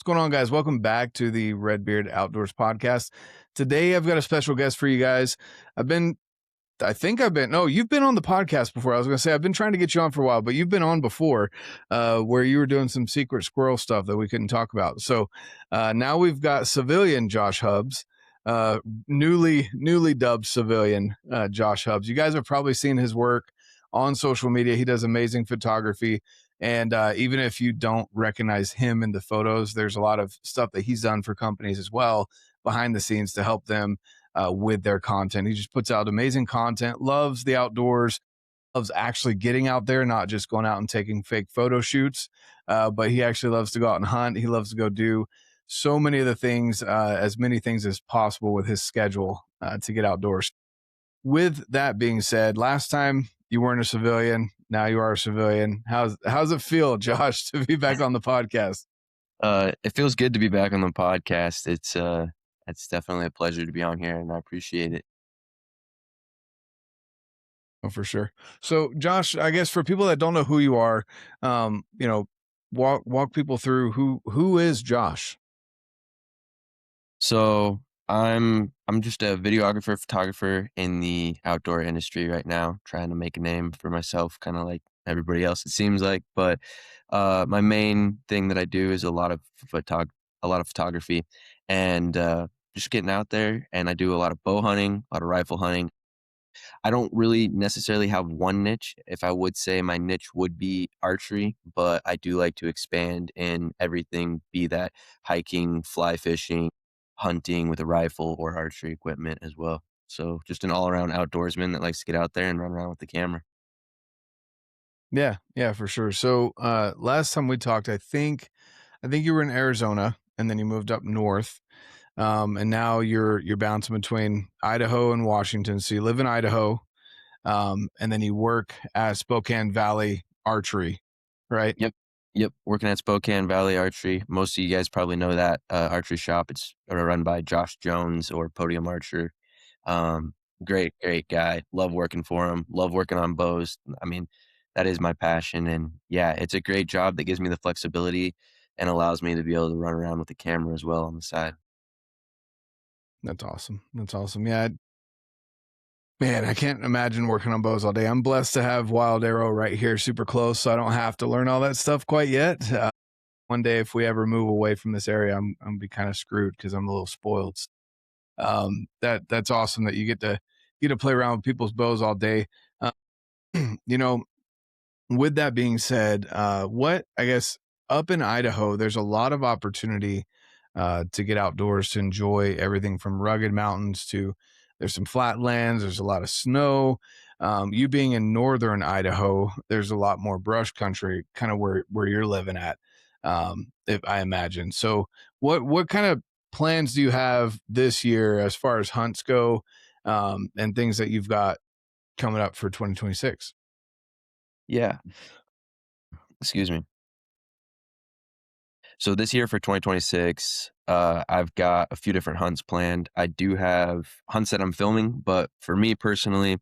What's going on, guys? Welcome back to the RedBeard Outdoors podcast. Today, I've got a special guest for you guys. No, you've been on the podcast before. I was going to say, I've been trying to get you on for a while, but you've been on before where you were doing some secret squirrel stuff that we couldn't talk about. So now we've got civilian Josh Hubbs, newly dubbed civilian Josh Hubbs. You guys have probably seen his work on social media. He does amazing photography. And even if you don't recognize him in the photos, there's a lot of stuff that he's done for companies as well behind the scenes to help them with their content. He just puts out amazing content, loves the outdoors, loves actually getting out there, not just going out and taking fake photo shoots, but he actually loves to go out and hunt. He loves to go do so many of the things, as many things as possible with his schedule to get outdoors. With that being said, last time you weren't a civilian, now you are a civilian. How's it feel, Josh, to be back on the podcast? It feels good to be back on the podcast. It's definitely a pleasure to be on here, and I appreciate it. Oh, for sure. So, Josh, I guess for people that don't know who you are, walk people through who is Josh. So I'm just a videographer, photographer in the outdoor industry right now, trying to make a name for myself, kind of like everybody else, it seems like. But my main thing that I do is a lot of photography, and just getting out there. And I do a lot of bow hunting, a lot of rifle hunting. I don't really necessarily have one niche. If I would say my niche would be archery, but I do like to expand in everything, be that hiking, fly fishing, hunting with a rifle, or archery equipment as well. So just an all-around outdoorsman that likes to get out there and run around with the camera. Yeah, for sure. So, last time we talked, I think you were in Arizona and then you moved up north. And now you're bouncing between Idaho and Washington. So you live in Idaho, and then you work at Spokane Valley Archery, right? Yep. Working at Spokane Valley Archery. Most of you guys probably know that archery shop. It's run by Josh Jones, or Podium Archer. Um, great guy. Love working for him. Love working on bows. I mean, that is my passion. And yeah, it's a great job that gives me the flexibility and allows me to be able to run around with the camera as well on the side. That's awesome. Yeah, man, I can't imagine working on bows all day. I'm blessed to have Wild Arrow right here, super close, so I don't have to learn all that stuff quite yet. One day, if we ever move away from this area, I'm gonna be kind of screwed because I'm a little spoiled. That's awesome that you get to play around with people's bows all day. Uh, you know, with that being said, what I guess up in Idaho, there's a lot of opportunity to get outdoors, to enjoy everything from rugged mountains to there's some flatlands, there's a lot of snow. You being in northern Idaho, there's a lot more brush country, kind of where you're living at, if I imagine. So, what kind of plans do you have this year as far as hunts go, and things that you've got coming up for 2026? Yeah. Excuse me. So this year for 2026, I've got a few different hunts planned. I do have hunts that I'm filming, but for me personally,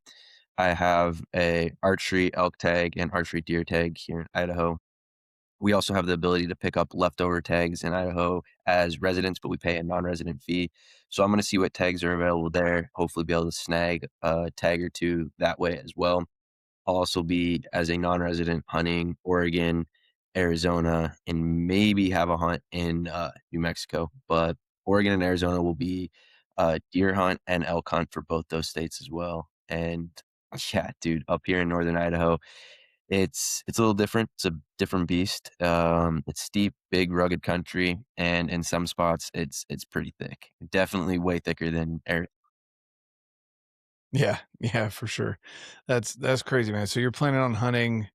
I have a archery elk tag and archery deer tag here in Idaho. We also have the ability to pick up leftover tags in Idaho as residents, but we pay a non-resident fee. So I'm going to see what tags are available there. Hopefully be able to snag a tag or two that way as well. I'll also be as a non-resident hunting Oregon, Arizona, and maybe have a hunt in New Mexico. But Oregon and Arizona will be deer hunt and elk hunt for both those states as well. And yeah, dude, up here in northern Idaho, it's a little different. It's a different beast. It's steep, big, rugged country, and in some spots, it's pretty thick. Definitely way thicker than Arizona. Yeah, for sure. That's crazy, man. So you're planning on hunting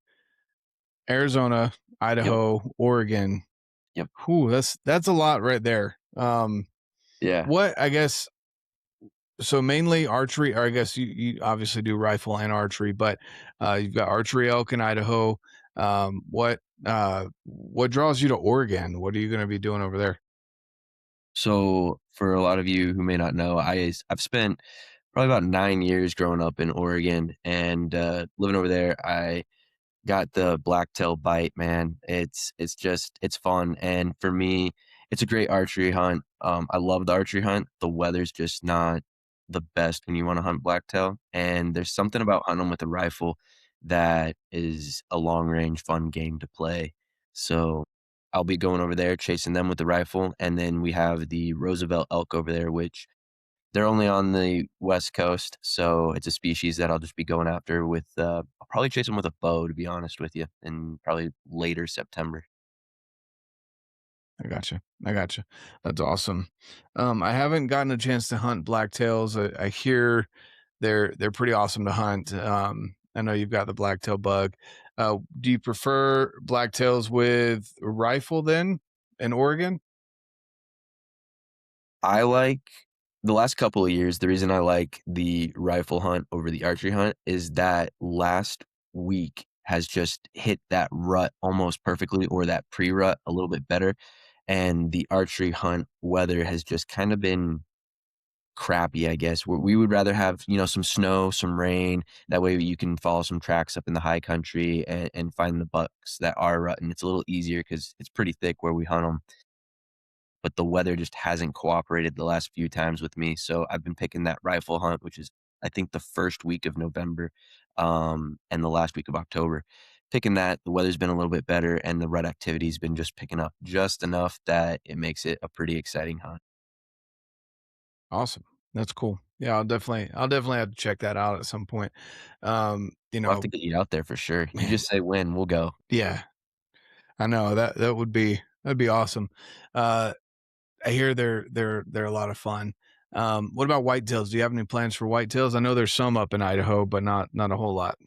Arizona, Yep, Idaho, Oregon. yep, Whew, that's a lot right there. yeah. What I guess so mainly archery, or I guess you obviously do rifle and archery, but you've got archery elk in Idaho. What draws you to Oregon? What are you going to be doing over there? So for a lot of you who may not know, I've spent probably about 9 years growing up in Oregon, and living over there. I got the blacktail bite, man. It's fun, and for me, It's a great archery hunt. I love the archery hunt. The weather's just not the best when you wanna hunt blacktail, and there's something about hunting 'em with a rifle that is a long range fun game to play. So, I'll be going over there chasing them with the rifle, and then we have the Roosevelt elk over there, which they're only on the West Coast, so it's a species that I'll just be going after with, I'll probably chase them with a bow, to be honest with you, in probably later September. I gotcha. I gotcha. That's awesome. I haven't gotten a chance to hunt blacktails. I hear they're pretty awesome to hunt. I know you've got the blacktail bug. Do you prefer blacktails with a rifle then in Oregon? I like the last couple of years, the reason I like the rifle hunt over the archery hunt is that last week has just hit that rut almost perfectly or that pre-rut a little bit better, and the archery hunt weather has just kinda been crappy, I guess. We would rather have, some snow, some rain, that way you can follow some tracks up in the high country and find the bucks that are rutting. It's a little easier because it's pretty thick where we hunt them but the weather just hasn't cooperated the last few times with me. So I've been picking that rifle hunt, which is I think the first week of November, and the last week of October. Picking that, the weather's been a little bit better, and the rut activity's been just picking up just enough that it makes it a pretty exciting hunt. Awesome. That's cool. Yeah, I'll definitely have to check that out at some point. You We'll have know, to get you out there for sure. You man, just say when, we'll go. yeah, I know that'd be awesome. Uh, I hear they're a lot of fun. What about whitetails? Do you have any plans for whitetails? I know there's some up in Idaho, but not a whole lot.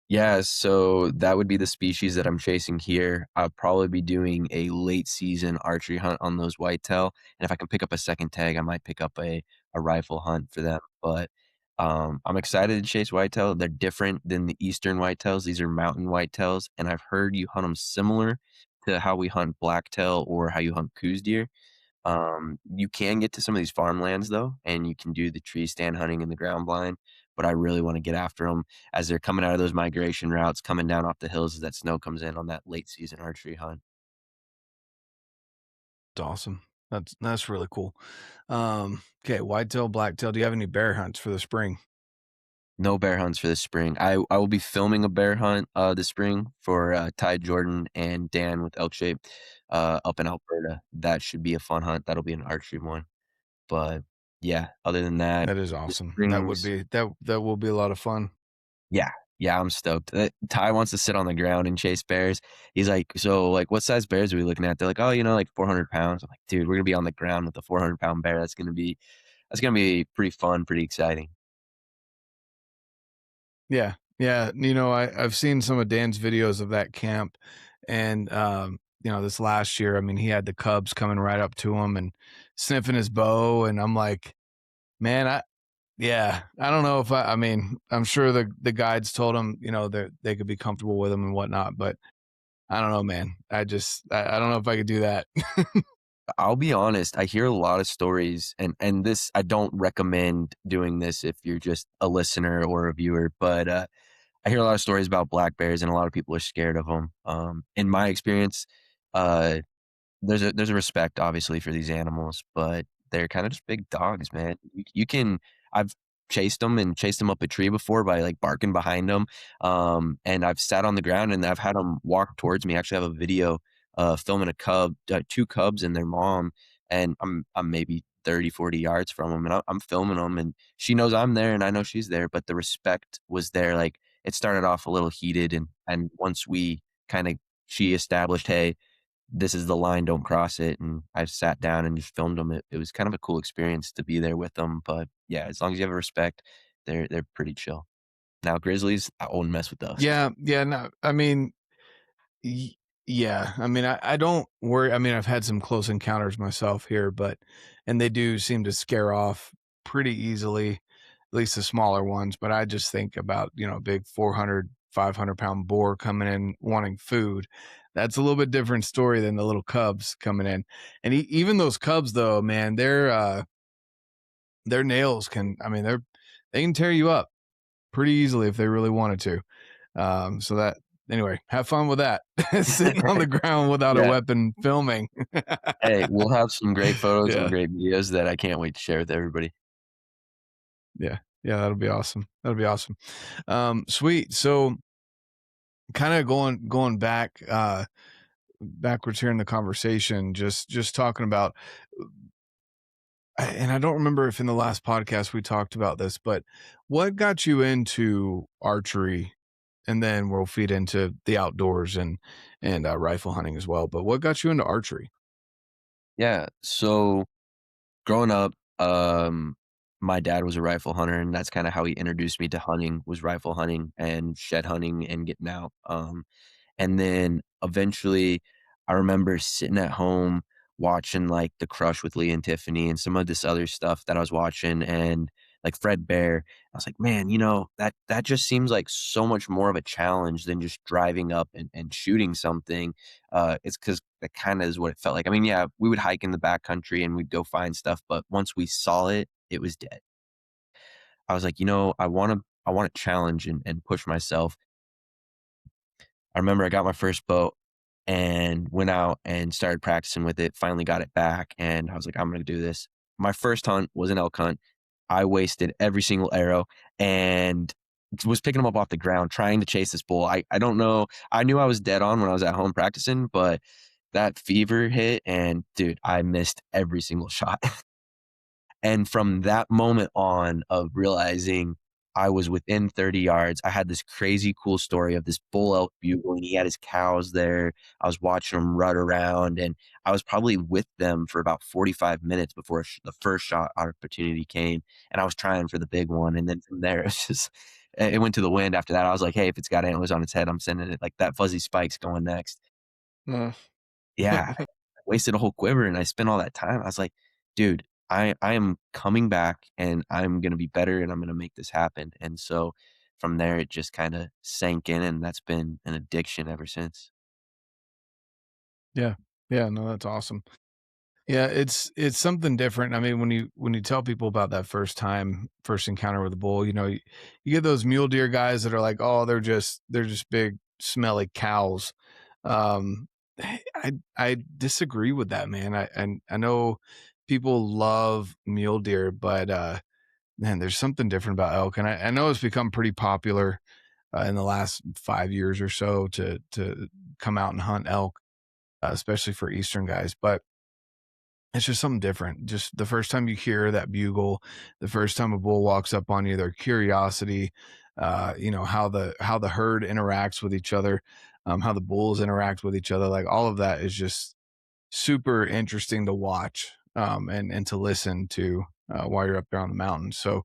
Yeah, so that would be the species that I'm chasing here. I'll probably be doing a late season archery hunt on those whitetail, and if I can pick up a second tag, I might pick up a rifle hunt for them, but, I'm excited to chase whitetail. They're different than the eastern whitetails. These are mountain whitetails, and I've heard you hunt them similar to how we hunt blacktail or how you hunt Coues deer. You can get to some of these farmlands though, and you can do the tree stand hunting in the ground blind, but I really wanna get after them as they're coming out of those migration routes, coming down off the hills as that snow comes in on that late season archery hunt. It's awesome. That's really cool. Okay, whitetail, blacktail. Do you have any bear hunts for the spring? No bear hunts for this spring. I will be filming a bear hunt, this spring for, Ty Jordan and Dan with Elk Shape, up in Alberta. That should be a fun hunt. That'll be an archery one, but, yeah, other than that, That is the awesome. That would springs. be that will be a lot of fun. Yeah. Yeah, I'm stoked. Ty wants to sit on the ground and chase bears. He's like, "So, like, what size bears are we looking at?" They're like, "Oh, like 400 pounds." I'm like, "Dude, we're gonna be on the ground with a 400-pound bear. That's gonna be pretty fun, pretty exciting." Yeah, yeah. I've seen some of Dan's videos of that camp, and this last year, I mean, he had the cubs coming right up to him and sniffing his bow, and I'm like, man, yeah, I don't know if I mean, I'm sure the guides told him, they could be comfortable with him and whatnot, but I don't know, man. I don't know if I could do that. I'll be honest, I hear a lot of stories, and this I don't recommend doing this if you're just a listener or a viewer, but, I hear a lot of stories about black bears, and a lot of people are scared of them. In my experience, uh there's a respect obviously for these animals, but they're kinda just big dogs, man. You can I've chased them up a tree before by, like, barking behind them, and I've sat on the ground and I've had them walk towards me. I actually have a video, filming a cub 2 cubs and their mom, and I'm maybe 30, 40 yards from them, and I'm filming them, and she knows I'm there, and I know she's there, but the respect was there, like, it started off a little heated, and once we kinda she established, "Hey, this is the line, don't cross it," and I sat down and just filmed them. It was kind of a cool experience to be there with them, but yeah, as long as you have respect, they're pretty chill. Now grizzlies, I wouldn't mess with those. Yeah, yeah, no, I mean, Y yeah, I mean, I don't worry. I mean, I've had some close encounters myself here, but and they do seem to scare off pretty easily, at least the smaller ones, but I just think about, a big 400, 500-pound boar coming in wanting food. That's a little bit different story than the little cubs coming in, and even those cubs, though, man, their nails can I mean, they can tear you up pretty easily if they really wanted to. So anyway, have fun with that. Sitting on the ground without a Yeah. weapon filming. Hey, we'll have some great photos and Yeah. great videos that I can't wait to share with everybody. Yeah. Yeah, that'll be awesome. That'll be awesome. Sweet. So kind of going back backwards here in the conversation, just talking about and I don't remember if in the last podcast we talked about this, but what got you into archery? And then we'll feed into the outdoors and rifle hunting as well. But what got you into archery? Yeah, so growing up, my dad was a rifle hunter, and that's kinda how he introduced me to hunting, was rifle hunting and shed hunting and getting out, and then eventually, I remember sitting at home watching like The Crush with Lee and Tiffany and some of this other stuff that I was watching and like Fred Bear. I was like, man, that just seems like so much more of a challenge than just driving up and shooting something. It's because that kind of is what it felt like. I mean, yeah, we would hike in the backcountry and we'd go find stuff, but once we saw it, it was dead. I was like, I want to challenge and push myself. I remember I got my first bow and went out and started practicing with it, finally got it back, and I was like, "I'm gonna do this." My first hunt was an elk hunt. I wasted every single arrow and was picking them up off the ground, trying to chase this bull. I don't know. I knew I was dead on when I was at home practicing, but that fever hit and dude, I missed every single shot. And from that moment on of realizing I was within 30 yards, I had this crazy cool story of this bull elk bugle, and he had his cows there. I was watching them rut around, and I was probably with them for about 45 minutes before the first shot opportunity came, and I was trying for the big one, and then from there, it's just it went to the wind after that. I was like, "Hey, if it's got antlers on its head, I'm sending it like that fuzzy spike's going next." Uh, Yeah, I wasted a whole quiver and I spent all that time. I was like, "Dude, I am coming back and I'm gonna be better and I'm gonna make this happen." And so from there, it just kinda sank in and that's been an addiction ever since. yeah. Yeah, no, that's awesome. Yeah, it's something different. I mean, when you tell people about that first encounter with a bull, you get those mule deer guys that are like, oh, they're just big, smelly cows. Um, I disagree with that, man. I know people love mule deer, but man, there's something different about elk, and I know it's become pretty popular in the last 5 years or so to come out and hunt elk, especially for eastern guys, but it's just something different. Just the first time you hear that bugle, the first time a bull walks up on you, their curiosity, how the herd interacts with each other, how the bulls interact with each other, like all of that is just super interesting to watch, and to listen to while you're up there on the mountain. So,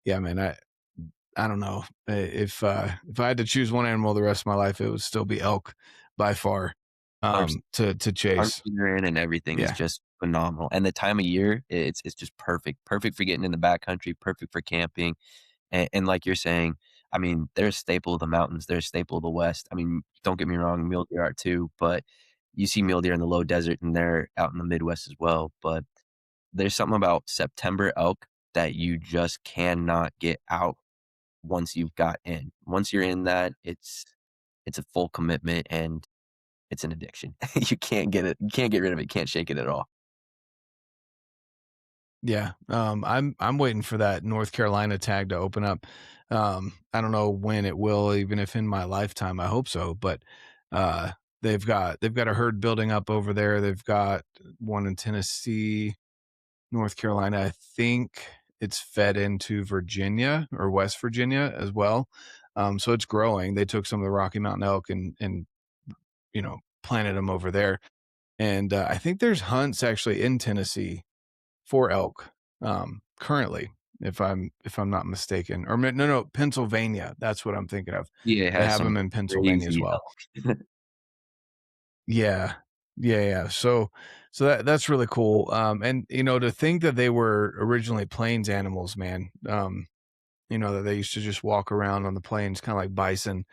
yeah, man, I don't know if I had to choose one animal the rest of my life, it would still be elk by far, to Our chase. scenery and everything is Yeah. just phenomenal, and the time of year, it's just perfect. Perfect for getting in the backcountry, perfect for camping, and like you're saying, I mean, they're a staple of the mountains, they're a staple of the West. I mean, don't get me wrong, mule deer are too, but you see mule deer in the low desert, and they're out in the Midwest as well, but there's something about September elk that you just cannot get out once you've got in. Once you're in that, it's a full commitment, and it's an addiction. You can't get it. You can't get rid of it. Can't shake it at all. Yeah, I'm waiting for that North Carolina tag to open up. I don't know when it will, even if in my lifetime. I hope so, but uh, they've got a herd building up over there. They've got one in Tennessee, North Carolina. I think it's fed into Virginia or West Virginia as well. So it's growing. They took some of the Rocky Mountain elk and planted them over there. And I think there's hunts actually in Tennessee for elk, currently, if I'm not mistaken, or no, Pennsylvania. That's what I'm thinking of. Yeah, it They has have some them in Pennsylvania as crazy well. elk. Yeah, yeah, yeah. So that's really cool. And to think that they were originally plains animals, man. That they used to just walk around on the plains, kind of like bison.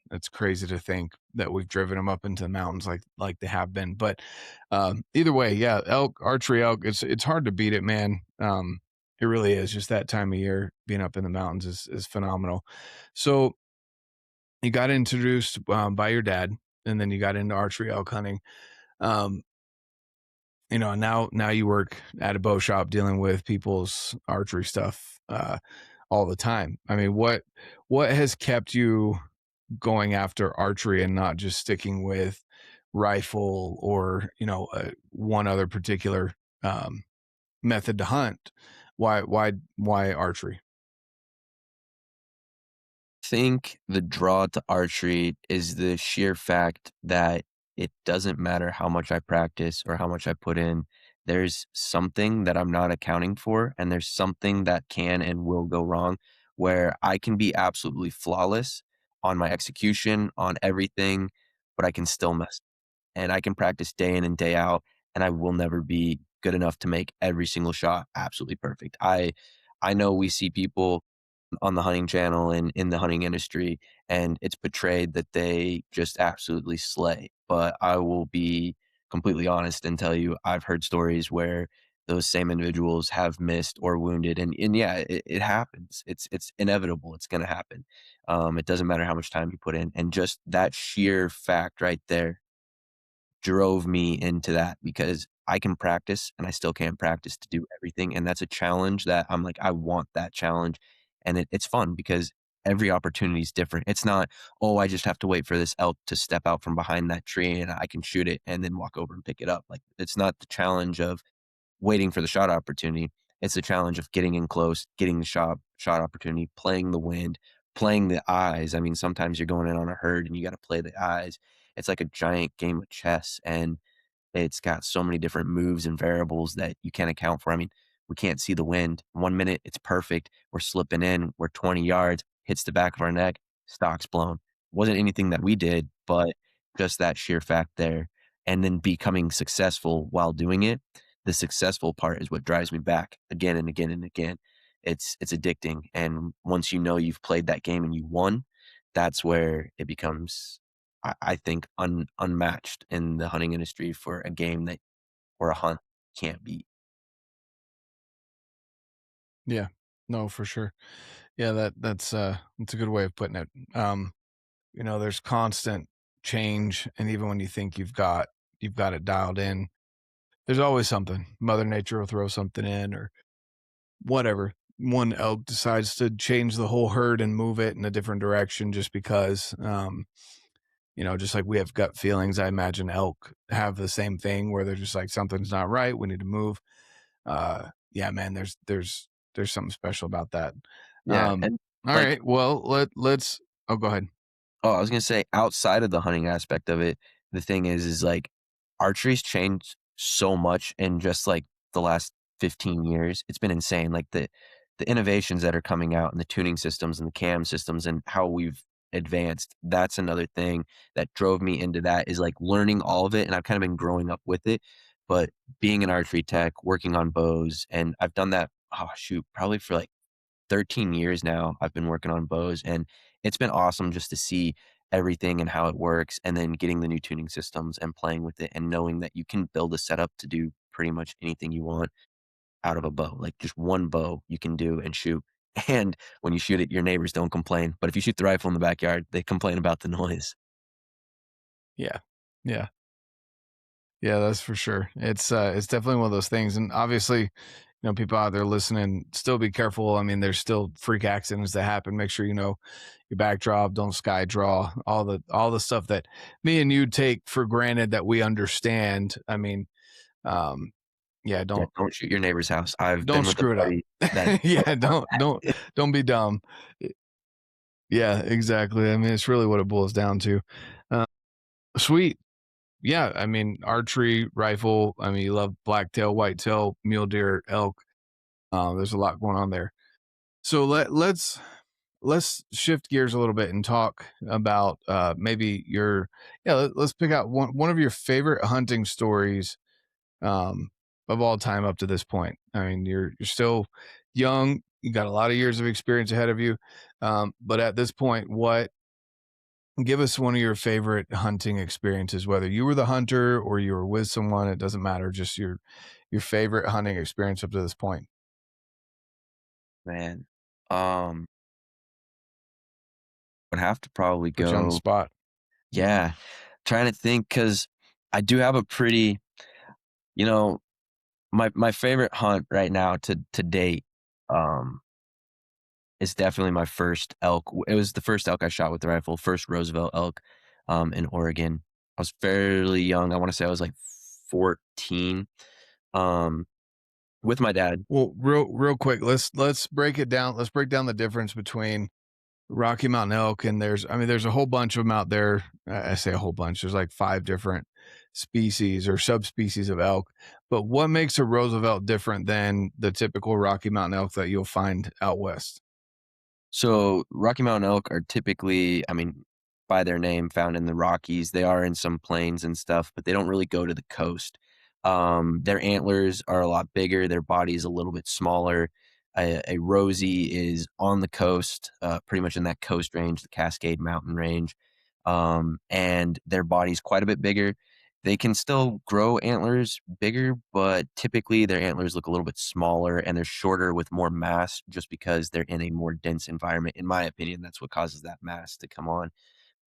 That's crazy to think that we've driven them up into the mountains like they have been. But either way, yeah, elk, archery elk, it's hard to beat it, man. It really is. Just that time of year, being up in the mountains is phenomenal. So you got introduced by your dad, and then you got into archery elk hunting. Um, now you work at a bow shop dealing with people's archery stuff all the time. I mean, what has kept you going after archery and not just sticking with rifle or one other particular um, method to hunt? Why archery? Think the draw to archery is the sheer fact that it doesn't matter how much I practice or how much I put in. There's something that I'm not accounting for, and there's something that can and will go wrong where I can be absolutely flawless on my execution, on everything, but I can still mess. And I can practice day in and day out, and I will never be good enough to make every single shot absolutely perfect. I know we see people on the hunting channel and in the hunting industry, and it's portrayed that they just absolutely slay. But I will be completely honest and tell you, I've heard stories where those same individuals have missed or wounded, and yeah, it happens. It's inevitable. It's going to happen. It doesn't matter how much time you put in, and just that sheer fact right there drove me into that because I can practice and I still can't practice to do everything. And that's a challenge that I'm like, I want that challenge. And it's fun because every opportunity is different. It's not, oh, I just have to wait for this elk to step out from behind that tree and I can shoot it and then walk over and pick it up. Like it's not the challenge of waiting for the shot opportunity. It's the challenge of getting in close, getting the shot opportunity, playing the wind, playing the eyes. I mean, sometimes you're going in on a herd and you got to play the eyes. It's like a giant game of chess, and it's got so many different moves and variables that you can't account for. I mean, we can't see the wind. 1 minute, it's perfect. We're slipping in. We're 20 yards, hits the back of our neck, stock's blown. Wasn't anything that we did, but just that sheer fact there. And then becoming successful while doing it. The successful part is what drives me back again and again and again. It's addicting. And once you know you've played that game and you won, that's where it becomes I think unmatched in the hunting industry for a game that or a hunt can't beat. Yeah, no, for sure. Yeah, that's a good way of putting it. There's constant change, and even when you think you've got it dialed in, there's always something. Mother Nature will throw something in or whatever. One elk decides to change the whole herd and move it in a different direction just because. Just like we have gut feelings, I imagine elk have the same thing where they're just like something's not right. We need to move. Yeah, man, there's something special about that. Yeah, Um, and, all like right, well let's. Oh, go ahead. oh, I was gonna say outside of the hunting aspect of it, the thing is like archery's changed so much in just like the last 15 years. It's been insane. Like the innovations that are coming out and the tuning systems and the cam systems and how we've advanced. That's another thing that drove me into that is like learning all of it. And I've kind of been growing up with it. But being an archery tech, working on bows, and I've done that, oh shoot, probably for like 13 years now I've been working on bows, and it's been awesome just to see everything and how it works, and then getting the new tuning systems and playing with it and knowing that you can build a setup to do pretty much anything you want out of a bow. Like just one bow you can do and shoot. And when you shoot it, your neighbors don't complain. But if you shoot the rifle in the backyard, they complain about the noise. Yeah, yeah, yeah. That's for sure. It's definitely one of those things, and obviously, people out there listening, still be careful. I mean, there's still freak accidents that happen. Make sure you know your backdrop, don't sky draw, all the stuff that me and you take for granted that we understand. I mean, um, yeah, Yeah, don't don't shoot your neighbor's house. I've don't been with a screw it up. buddy that Yeah, don't be dumb. Yeah, exactly. I mean, it's really what it boils down to. Uh, Sweet. Yeah, I mean, archery, rifle. I mean, you love blacktail, whitetail, mule deer, elk. There's a lot going on there. So let's shift gears a little bit and talk about maybe let's pick out one of your favorite hunting stories um, of all time up to this point. I mean, you're still young. You got a lot of years of experience ahead of you. But at this point, give us one of your favorite hunting experiences, whether you were the hunter or you were with someone, it doesn't matter. Just your favorite hunting experience up to this point. man. Um Would have to probably Put you on the go. spot. Yeah, trying to think because I do have a pretty, you know, my favorite hunt right now to date, um, is definitely my first elk. It was the first elk I shot with the rifle, first Roosevelt elk, in Oregon. I was fairly young. I want to say I was like 14, um, with my dad. Well, real quick, let's break it down. Let's break down the difference between Rocky Mountain elk and there's a whole bunch of them out there. I say a whole bunch. There's like 5 different species or subspecies of elk. But what makes a Roosevelt different than the typical Rocky Mountain elk that you'll find out west? So Rocky Mountain elk are typically, I mean, by their name, found in the Rockies. They are in some plains and stuff, but they don't really go to the coast. Their antlers are a lot bigger. Their body is a little bit smaller. A Rosie is on the coast, pretty much in that coast range, the Cascade Mountain Range, and their body's quite a bit bigger. They can still grow antlers bigger, but typically their antlers look a little bit smaller and they're shorter with more mass just because they're in a more dense environment. In my opinion, that's what causes that mass to come on.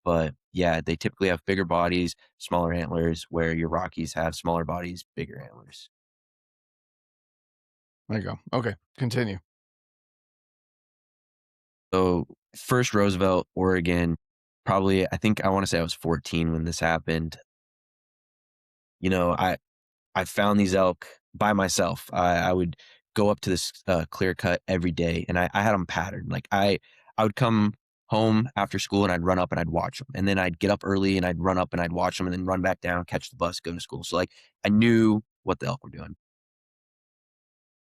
But yeah, they typically have bigger bodies, smaller antlers, where your Rockies have smaller bodies, bigger antlers. There you go. Okay, continue. So, first Roosevelt, Oregon, probably, I think I want to say I was 14 when this happened. You know, I found these elk by myself. I would go up to this clear cut every day, and I had them patterned. Like I would come home after school and I'd run up and I'd watch them, and then I'd get up early and I'd run up and I'd watch them, and then run back down, catch the bus, go to school. So like I knew what the elk were doing.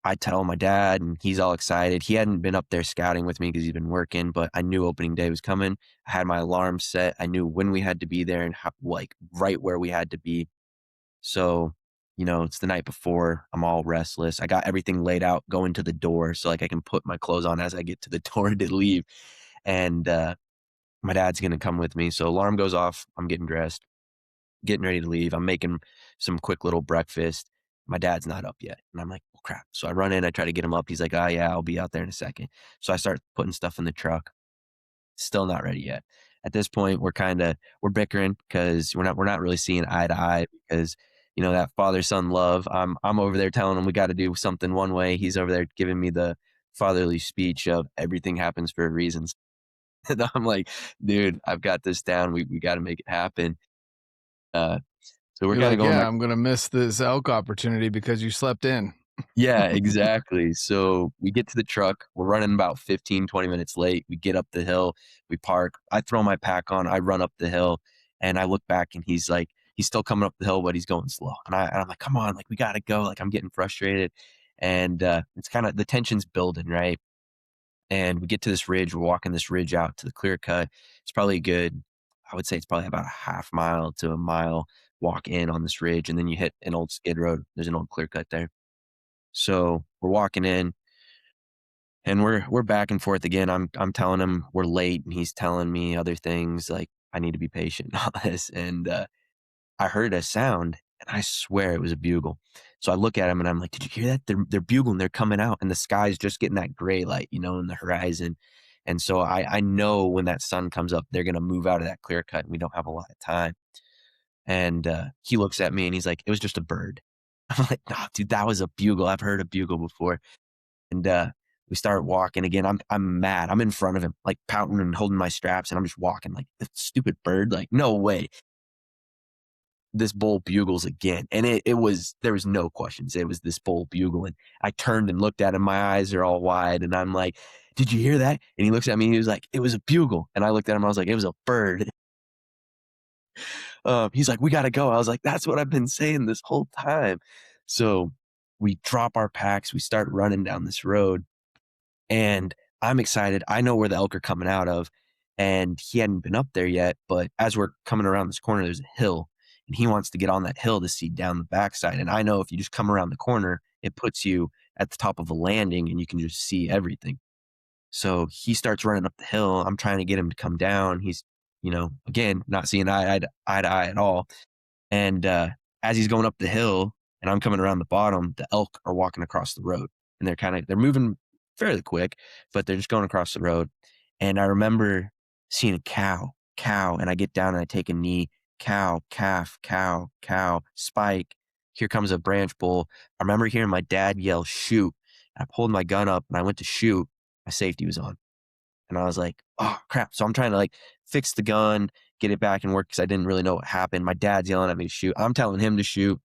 I tell my dad, and he's all excited. He hadn't been up there scouting with me because he'd been working, but I knew opening day was coming. I had my alarm set. I knew when we had to be there and how, like right where we had to be. So, it's the night before. I'm all restless. I got everything laid out going to the door so like I can put my clothes on as I get to the door to leave. And my dad's gonna come with me. So alarm goes off. I'm getting dressed, getting ready to leave. I'm making some quick little breakfast. My dad's not up yet. And I'm like, well, crap. So I run in, I try to get him up. He's like, oh yeah, I'll be out there in a second. So I start putting stuff in the truck. Still not ready yet. At this point, we're bickering because we're not really seeing eye to eye because that father son love. I'm over there telling him we got to do something one way. He's over there giving me the fatherly speech of everything happens for a reason. And I'm like, dude, I've got this down. We got to make it happen. Uh, so we're You're kind of like, going yeah, back. I'm gonna miss this elk opportunity because you slept in. Yeah, exactly. So we get to the truck. We're running about 15, 20 minutes late. We get up the hill. We park. I throw my pack on. I run up the hill and I look back and he's still coming up the hill, but he's going slow. And I'm like, come on, like we got to go. Like I'm getting frustrated. And it's kind of the tension's building, right? And we get to this ridge. We're walking this ridge out to the clear cut. It's probably a good, I would say it's probably about a half mile to a mile walk in on this ridge. And then you hit an old skid road. There's an old clear cut there. So we're walking in and we're back and forth again. I'm telling him we're late and he's telling me other things like I need to be patient and all this. And I heard a sound and I swear it was a bugle. So I look at him and I'm like, did you hear that? They're bugling, they're coming out, and the sky's just getting that gray light, in the horizon. And so I know when that sun comes up, they're gonna move out of that clear cut and we don't have a lot of time. And he looks at me and he's like, it was just a bird. I'm like, nah, dude, that was a bugle. I've heard a bugle before. And we start walking again. I'm mad. I'm in front of him, like pouting and holding my straps, and I'm just walking like the stupid bird. Like, no way. This bull bugles again. And it was there was no questions. It was this bull bugle. And I turned and looked at him. My eyes are all wide. And I'm like, did you hear that? And he looks at me and he was like, it was a bugle. And I looked at him, I was like, it was a bird. He's like, we gotta go. I was like, that's what I've been saying this whole time. So we drop our packs, we start running down this road. And I'm excited. I know where the elk are coming out of, and he hadn't been up there yet. But as we're coming around this corner, there's a hill, and he wants to get on that hill to see down the backside. And I know if you just come around the corner, it puts you at the top of a landing and you can just see everything. So he starts running up the hill. I'm trying to get him to come down. He's, again, not seeing eye to eye at all. And as he's going up the hill and I'm coming around the bottom, the elk are walking across the road and they're moving fairly quick, but they're just going across the road. And I remember seeing a cow, and I get down and I take a knee, cow, calf, cow, spike. Here comes a branch bull. I remember hearing my dad yell, shoot. I pulled my gun up and I went to shoot. My safety was on. And I was like, oh crap. So I'm trying to like fix the gun, get it back and work because I didn't really know what happened. My dad's yelling at me to shoot. I'm telling him to shoot.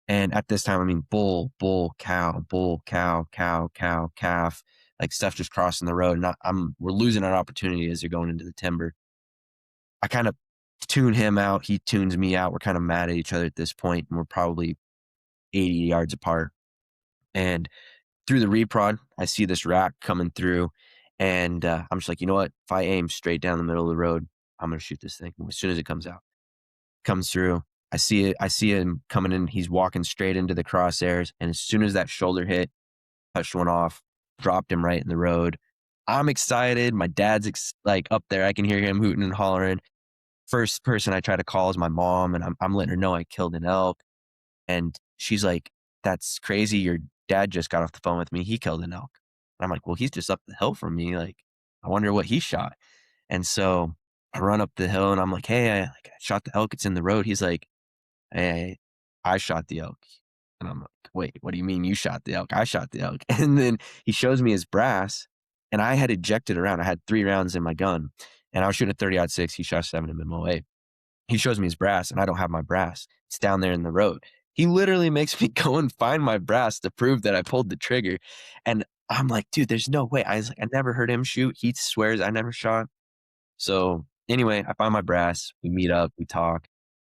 And at this time, I mean, bull, cow, calf, like stuff just crossing the road. And we're losing our opportunity as they're going into the timber. I kind of tune him out. He tunes me out. We're kind of mad at each other at this point, and we're probably 80 yards apart. And through the reprod, I see this rack coming through, and I'm just like, you know what? If I aim straight down the middle of the road, I'm gonna shoot this thing as soon as it comes through. I see it. I see him coming in. He's walking straight into the crosshairs, and as soon as that shoulder hit, touched one off, dropped him right in the road. I'm excited. My dad's like up there. I can hear him hooting and hollering. First person I try to call is my mom, and I'm letting her know I killed an elk. And she's like, "That's crazy. Your dad just got off the phone with me. He killed an elk." And I'm like, "Well, he's just up the hill from me. Like, I wonder what he shot." And so I run up the hill and I'm like, "Hey, I shot the elk. It's in the road." He's like, "Hey, I shot the elk." And I'm like, "Wait, what do you mean you shot the elk? I shot the elk." And then he shows me his brass, and I had ejected around. I had 3 rounds in my gun, and I was shooting a 30-06. He shot 7 in MOA. He shows me his brass, and I don't have my brass. It's down there in the road. He literally makes me go and find my brass to prove that I pulled the trigger. And I'm like, dude, there's no way. I was like, I never heard him shoot. He swears I never shot. So anyway, I find my brass. We meet up. We talk.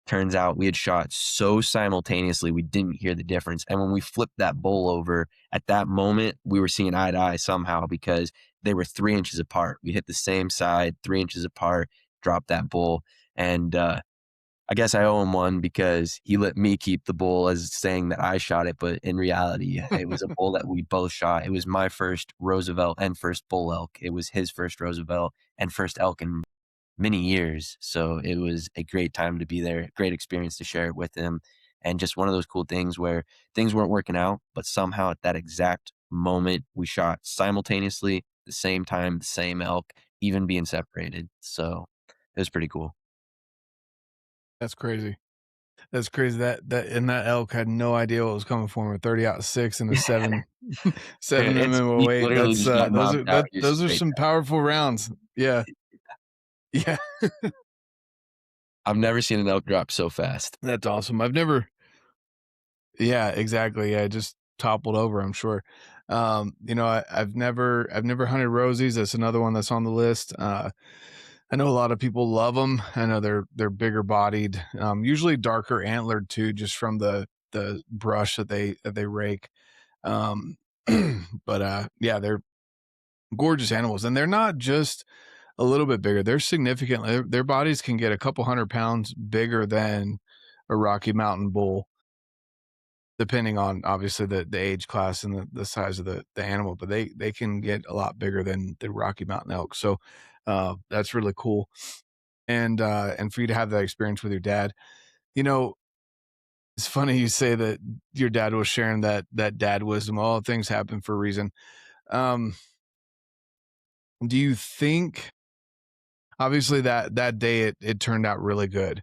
Turns out we had shot so simultaneously, we didn't hear the difference. And when we flipped that bull over, at that moment, we were seeing eye to eye somehow because they were 3 inches apart. We hit the same side, 3 inches apart, dropped that bull. And I guess I owe him one because he let me keep the bull as saying that I shot it. But in reality, it was a bull that we both shot. It was my first Roosevelt and first bull elk. It was his first Roosevelt and first elk in many years. So it was a great time to be there, great experience to share it with him. And just one of those cool things where things weren't working out, but somehow at that exact moment, we shot simultaneously, the same time, the same elk, even being separated. So it was pretty cool. That's crazy. That's crazy. That elk had no idea what was coming for him. A 30-06 and a 7 You MMO8. literally That's just got knocked out. You're those are straight some down. powerful rounds. Yeah. Yeah. I've never seen an elk drop so fast. That's awesome. Yeah, exactly. Yeah, just toppled over, I'm sure. I've never hunted rosies. That's another one that's on the list. I know a lot of people love them. I know they're bigger bodied, usually darker antlered too, just from the brush that they rake. Um, but yeah, they're gorgeous animals, and they're not just a little bit bigger. They're significantly their bodies can get a couple 100 pounds bigger than a Rocky Mountain bull, depending on obviously the age class and the size of the animal, but they can get a lot bigger than the Rocky Mountain elk. So that's really cool. And for you to have that experience with your dad, you know, it's funny you say that your dad was sharing that dad wisdom. All things happen for a reason. Um, do you think obviously that day it turned out really good?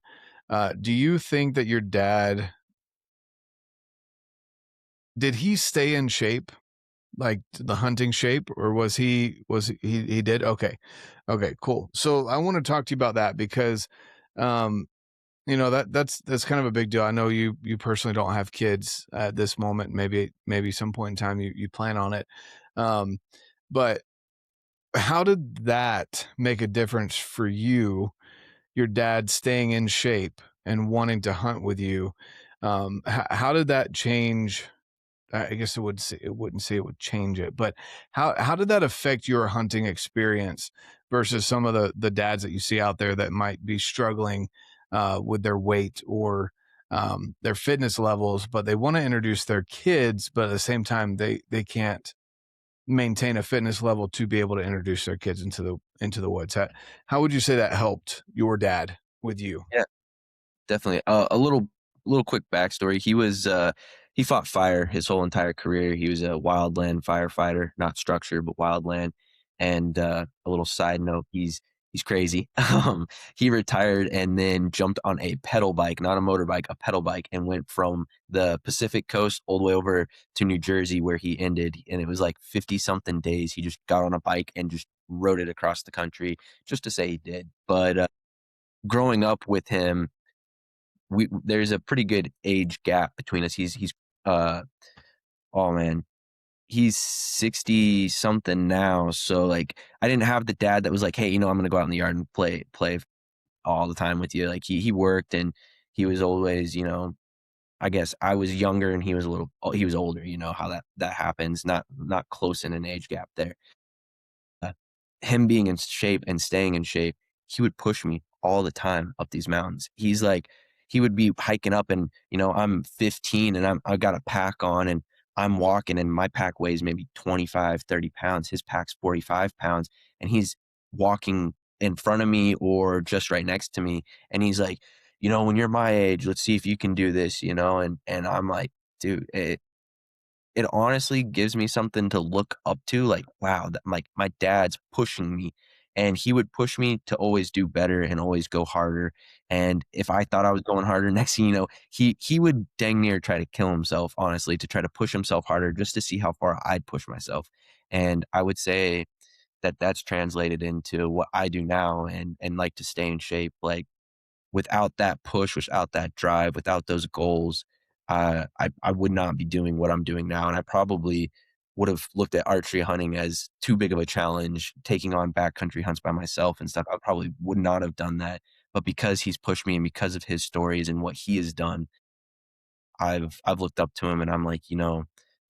Do you think that your dad did he stay in shape, like the hunting shape, or he did? Okay. Okay, cool. So I want to talk to you about that because um that's kind of a big deal. I know you personally don't have kids at this moment. Maybe some point in time you plan on it. Um but how did that make a difference for you, your dad staying in shape and wanting to hunt with you? How did that change? I guess it wouldn't say it would change it, but how did that affect your hunting experience versus some of the dads that you see out there that might be struggling with their weight or their fitness levels, but they want to introduce their kids, but at the same time they can't maintain a fitness level to be able to introduce their kids into the woods. How would you say that helped your dad with you? Yeah, definitely. A little quick backstory. He fought fire his whole entire career. He was a wildland firefighter, not structure, but wildland. And a little side note, he's He's crazy. He retired and then jumped on a pedal bike, not a motorbike, a pedal bike, and went from the Pacific coast all the way over to New Jersey where he ended. And it was like 50 something days. He just got on a bike and just rode it across the country just to say he did. But growing up with him, there's a pretty good age gap between us. He's uh oh man, he's 60 something now. So like I didn't have the dad that was like, "Hey, I'm going to go out in the yard and play all the time with you." Like he worked and he was always, I guess I was younger and he was older, how that happens, not close in an age gap there. Uh, Him being in shape and staying in shape, he would push me all the time up these mountains. He's like, he would be hiking up and, I'm 15 and I got a pack on and I'm walking and my pack weighs maybe 25, 30 pounds. His pack's 45 pounds and he's walking in front of me or just right next to me. And he's like, when you're my age, let's see if you can do this, and I'm like, dude, it honestly gives me something to look up to, like, wow, that my dad's pushing me, and he would push me to always do better and always go harder, and if I thought I was going harder, next thing you know, he would dang near try to kill himself, honestly, to try to push himself harder just to see how far I'd push myself, and I would say that that's translated into what I do now and like to stay in shape, like, without that push, without that drive, without those goals, I would not be doing what I'm doing now, and I probably would have looked at archery hunting as too big of a challenge, taking on backcountry hunts by myself and stuff. I probably would not have done that, but because he's pushed me and because of his stories and what he has done, I've looked up to him, and I'm like,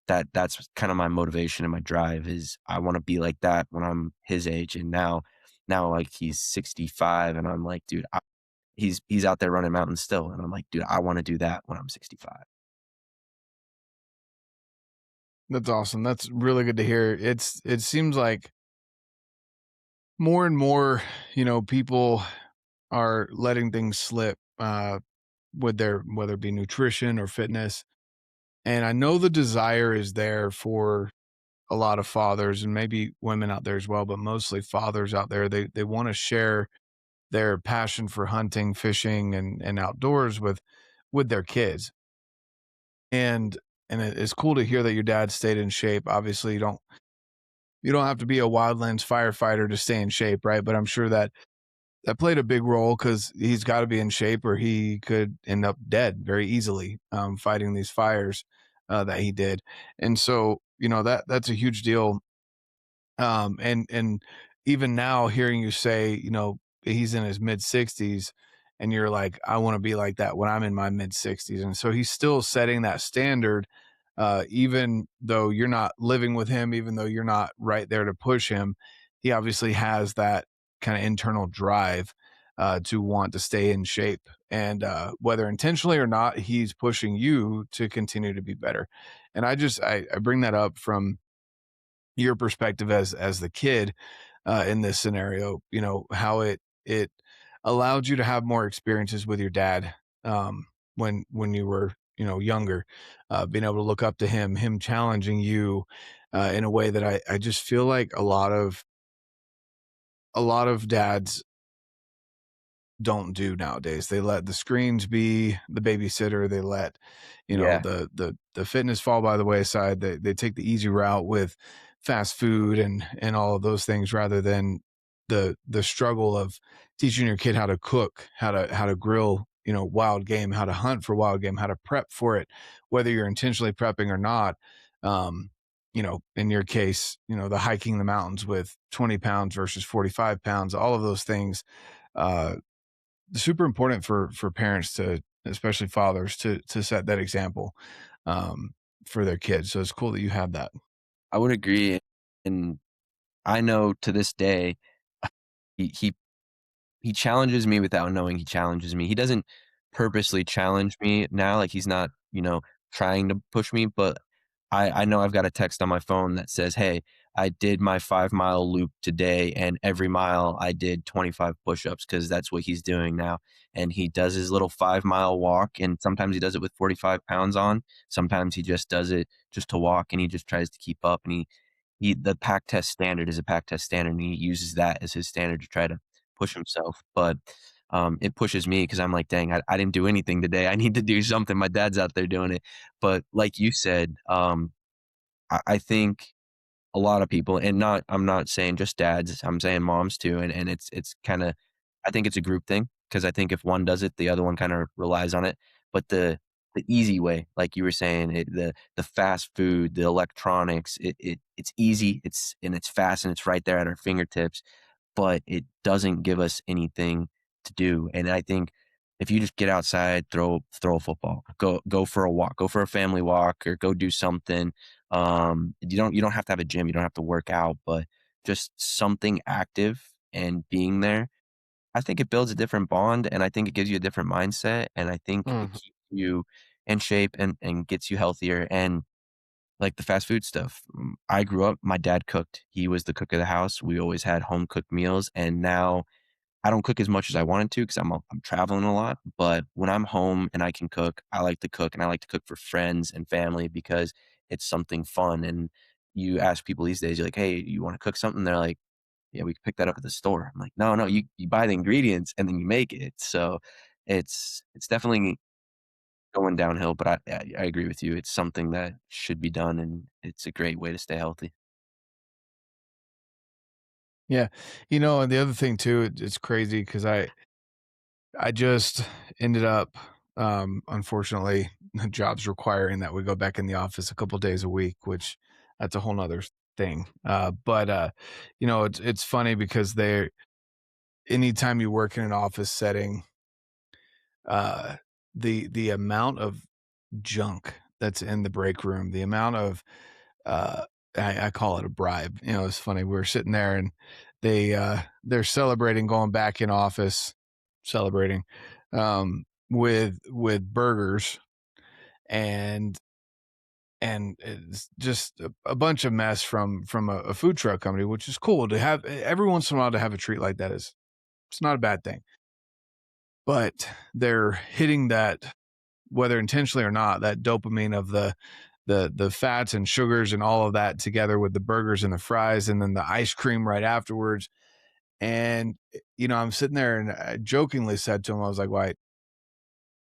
that's kind of my motivation and my drive is I want to be like that when I'm his age, and now like he's 65, and I'm like, dude, he's out there running mountains still, and I'm like, "Dude, I wanna do that when I'm 65." That's awesome. That's really good to hear. It seems like more and more, people are letting things slip with their whether it be nutrition or fitness. And I know the desire is there for a lot of fathers and maybe women out there as well, but mostly fathers out there. They want to share their passion for hunting, fishing, and outdoors with their kids. And it's cool to hear that your dad stayed in shape. Obviously, you don't have to be a wildlands firefighter to stay in shape, right? But I'm sure that played a big role because he's got to be in shape or he could end up dead very easily fighting these fires that he did. And so, that's a huge deal. And even now, hearing you say, he's in his mid 60s, and you're like, I want to be like that when I'm in my mid 60s. And so he's still setting that standard, even though you're not living with him, even though you're not right there to push him. He obviously has that kind of internal drive to want to stay in shape. And whether intentionally or not, he's pushing you to continue to be better. And I bring that up from your perspective as the kid in this scenario, how it allowed you to have more experiences with your dad when you were younger, being able to look up to him challenging you in a way that I just feel like a lot of dads don't do nowadays. They let the screens be the babysitter. They let, Yeah. the fitness fall by the wayside. They take the easy route with fast food and all of those things rather than the struggle of teaching your kid how to cook, how to grill, wild game, how to hunt for wild game, how to prep for it, whether you're intentionally prepping or not. Um, in your case, the hiking the mountains with 20 pounds versus 45 pounds, all of those things, uh, super important for parents to, especially fathers, to set that example um, for their kids. So it's cool that you have that. I would agree, and I know to this day, he he he challenges me without knowing he challenges me. He doesn't purposely challenge me now, like, he's not, trying to push me, but I know I've got a text on my phone that says, "Hey, I did my 5-mile loop today, and every mile I did 25 push-ups," because that's what he's doing now, and he does his little 5-mile walk, and sometimes he does it with 45 pounds on, sometimes he just does it just to walk, and he just tries to keep up, and the pack test standard is a pack test standard, and he uses that as his standard to try to push himself. But it pushes me because I'm like, dang, I didn't do anything today. I need to do something. My dad's out there doing it. But like you said, I think a lot of people, and not I'm not saying just dads, I'm saying moms too, and it's kinda, I think it's a group thing because I think if one does it, the other one kinda relies on it, but the easy way, like you were saying, the fast food, the electronics, it's easy, it's fast, and it's right there at our fingertips, but it doesn't give us anything to do. And I think if you just get outside, throw a football, go for a walk, go for a family walk, or go do something. You don't have to have a gym, you don't have to work out, but just something active and being there. I think it builds a different bond, and I think it gives you a different mindset, and I think it Mhm. keeps you in shape and gets you healthier. And like the fast food stuff. I grew up, my dad cooked. He was the cook of the house. We always had home cooked meals. And now I don't cook as much as I wanted to because I'm traveling a lot. But when I'm home and I can cook, I like to cook, and I like to cook for friends and family because it's something fun. And you ask people these days, you're like, hey, you want to cook something? They're like, yeah, we can pick that up at the store. I'm like, no, no, you buy the ingredients and then you make it. So it's definitely going downhill, but I agree with you. It's something that should be done, and it's a great way to stay healthy. Yeah. And the other thing too, it's crazy because I just ended up, unfortunately, the job's requiring that we go back in the office a couple days a week, which that's a whole nother thing. But it's funny because anytime you work in an office setting, uh, the amount of junk that's in the break room, the amount of uh, I call it a bribe. It's funny. We were sitting there and they're celebrating going back in office, celebrating with burgers and it's just a bunch of mess from a food truck company, which is cool to have every once in a while to have a treat like that is it's not a bad thing. But they're hitting that whether intentionally or not, that dopamine of the fats and sugars and all of that together with the burgers and the fries and then the ice cream right afterwards. And I'm sitting there and I jokingly said to him, I was like, "Why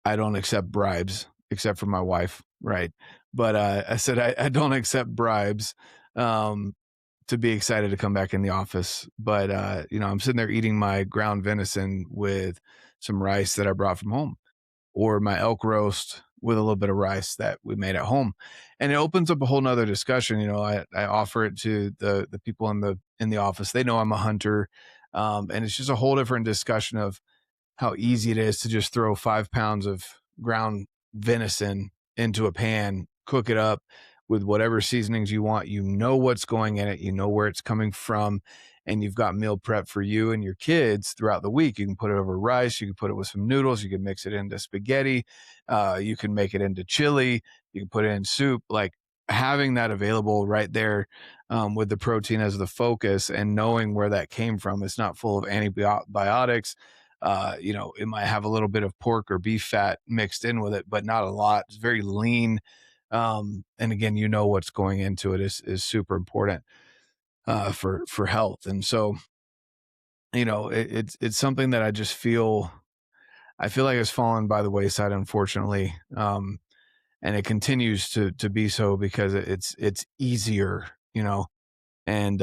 I don't accept bribes except for my wife, right?" But I said I don't accept bribes um, to be excited to come back in the office. But I'm sitting there eating my ground venison with some rice that I brought from home or my elk roast with a little bit of rice that we made at home. And it opens up a whole nother discussion. I offer it to the people in the office. They know I'm a hunter. And it's just a whole different discussion of how easy it is to just throw 5 pounds of ground venison into a pan, cook it up with whatever seasonings you want. You know what's going in it, you know where it's coming from, and you've got meal prep for you and your kids throughout the week. You can put it over rice, you can put it with some noodles, you can mix it into spaghetti, you can make it into chili, you can put it in soup. Like having that available right there with the protein as the focus and knowing where that came from, it's not full of antibiotics. It might have a little bit of pork or beef fat mixed in with it, but not a lot. It's very lean. And again, what's going into it is super important for health. And so, it's something that I feel like it's fallen by the wayside, unfortunately. And it continues to be so because it's easier, and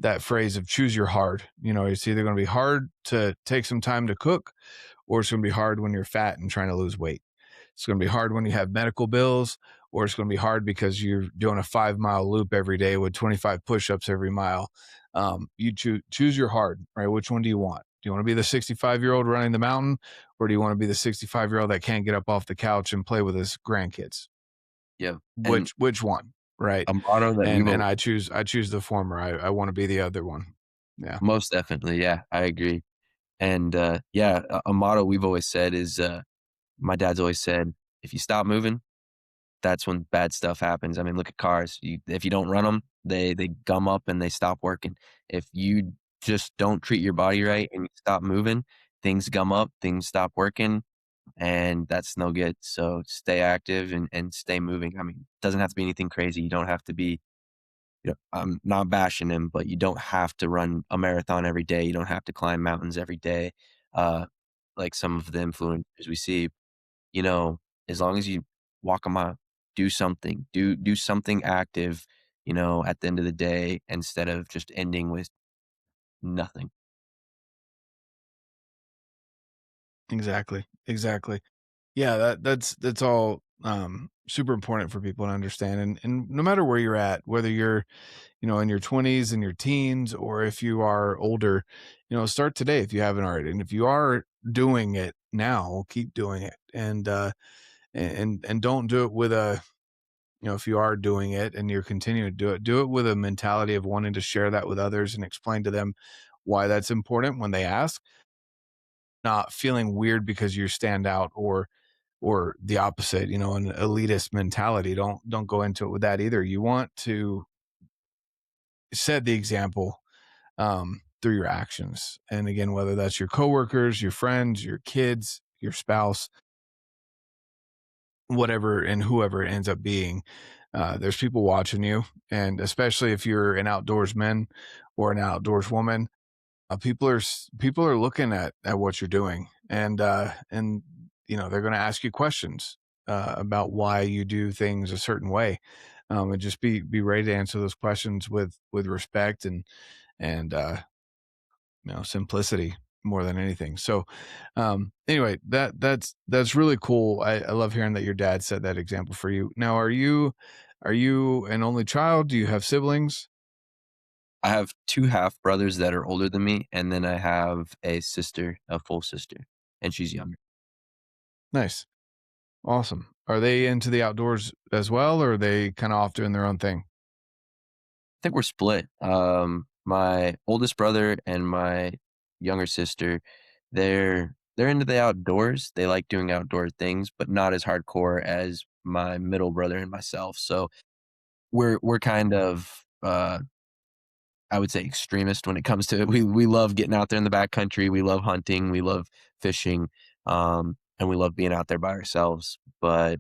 that phrase of choose your hard. It's either going to be hard to take some time to cook or it's going to be hard when you're fat and trying to lose weight. It's going to be hard when you have medical bills, or it's going to be hard because you're doing a 5 mile loop every day with 25 push-ups every mile. You choose your hard, right? Which one do you want? Do you want to be the 65-year-old running the mountain, or do you want to be the 65-year-old that can't get up off the couch and play with his grandkids? Yeah, and Which one, right? a motto that And we've and al I choose the former. I want to be the other one. Yeah. most definitely, yeah, I agree. And, yeah, a motto we've always said is, my dad's always said, "If you stop moving, that's when bad stuff happens." I mean, look at cars. If you don't run them, they gum up and they stop working. If you just don't treat your body right and you stop moving, things gum up, things stop working, and that's no good. So stay active and stay moving. I mean, it doesn't have to be anything crazy. You don't have to be I'm not bashing him, but you don't have to run a marathon every day. You don't have to climb mountains every day, uh, like some of the influencers we see. You know, as long as you walk a mile, do something, do something active, at the end of the day instead of just ending with nothing. Exactly. Exactly. Yeah, that's all super important for people to understand. And no matter where you're at, whether you're, in your 20s and your teens, or if you are older, start today if you haven't already. And if you are doing it now, keep doing it. And don't do it with a, if you are doing it and you're continuing to do it with a mentality of wanting to share that with others and explain to them why that's important when they ask, not feeling weird because you stand out, or the opposite, an elitist mentality. Don't go into it with that either. You want to set the example through your actions. And again, whether that's your coworkers, your friends, your kids, your spouse, whatever, and whoever it ends up being, there's people watching you. And especially if you're an outdoorsman or an outdoors woman, people are looking at what you're doing, and they're going to ask you questions about why you do things a certain way, and just be ready to answer those questions with respect and simplicity more than anything. So anyway, that's really cool. I love hearing that your dad set that example for you. Now, are you an only child? Do you have siblings? I have 2 half brothers that are older than me, and then I have a sister, a full sister, and she's younger. Nice. Awesome. Are they into the outdoors as well, or are they kind of off doing their own thing? I think we're split. My oldest brother and my younger sister, they're into the outdoors. They like doing outdoor things, but not as hardcore as my middle brother and myself. So we're kind of I would say extremist when it comes to it. We love getting out there in the backcountry. We love hunting. We love fishing. And we love being out there by ourselves. But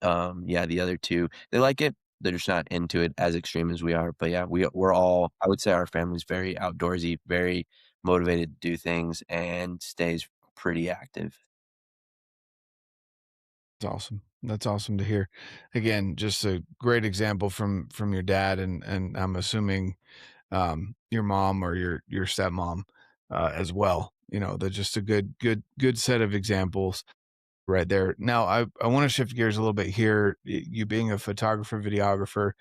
yeah, the other 2, they like it. They're just not into it as extreme as we are. But yeah, we're all, I would say our family's very outdoorsy, very motivated to do things and stays pretty active. That's awesome. That's awesome to hear. Again, just a great example from your dad, and I'm assuming your mom or your stepmom as well. They're just a good set of examples right there. Now, I want to shift gears a little bit here. You being a photographer, videographer,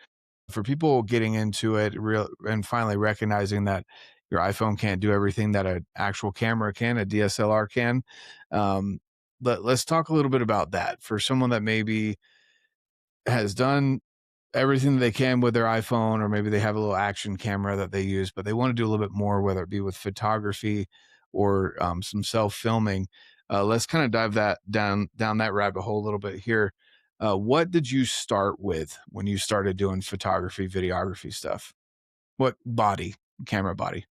for people getting into it real and finally recognizing that your iPhone can't do everything that an actual camera can, a DSLR can. Um, let's talk a little bit about that for someone that maybe has done everything that they can with their iPhone, or maybe they have a little action camera that they use, but they want to do a little bit more, whether it be with photography or some self filming. Let's kind of dive that down that rabbit hole a little bit here. What did you start with when you started doing photography, videography stuff? What body, camera body?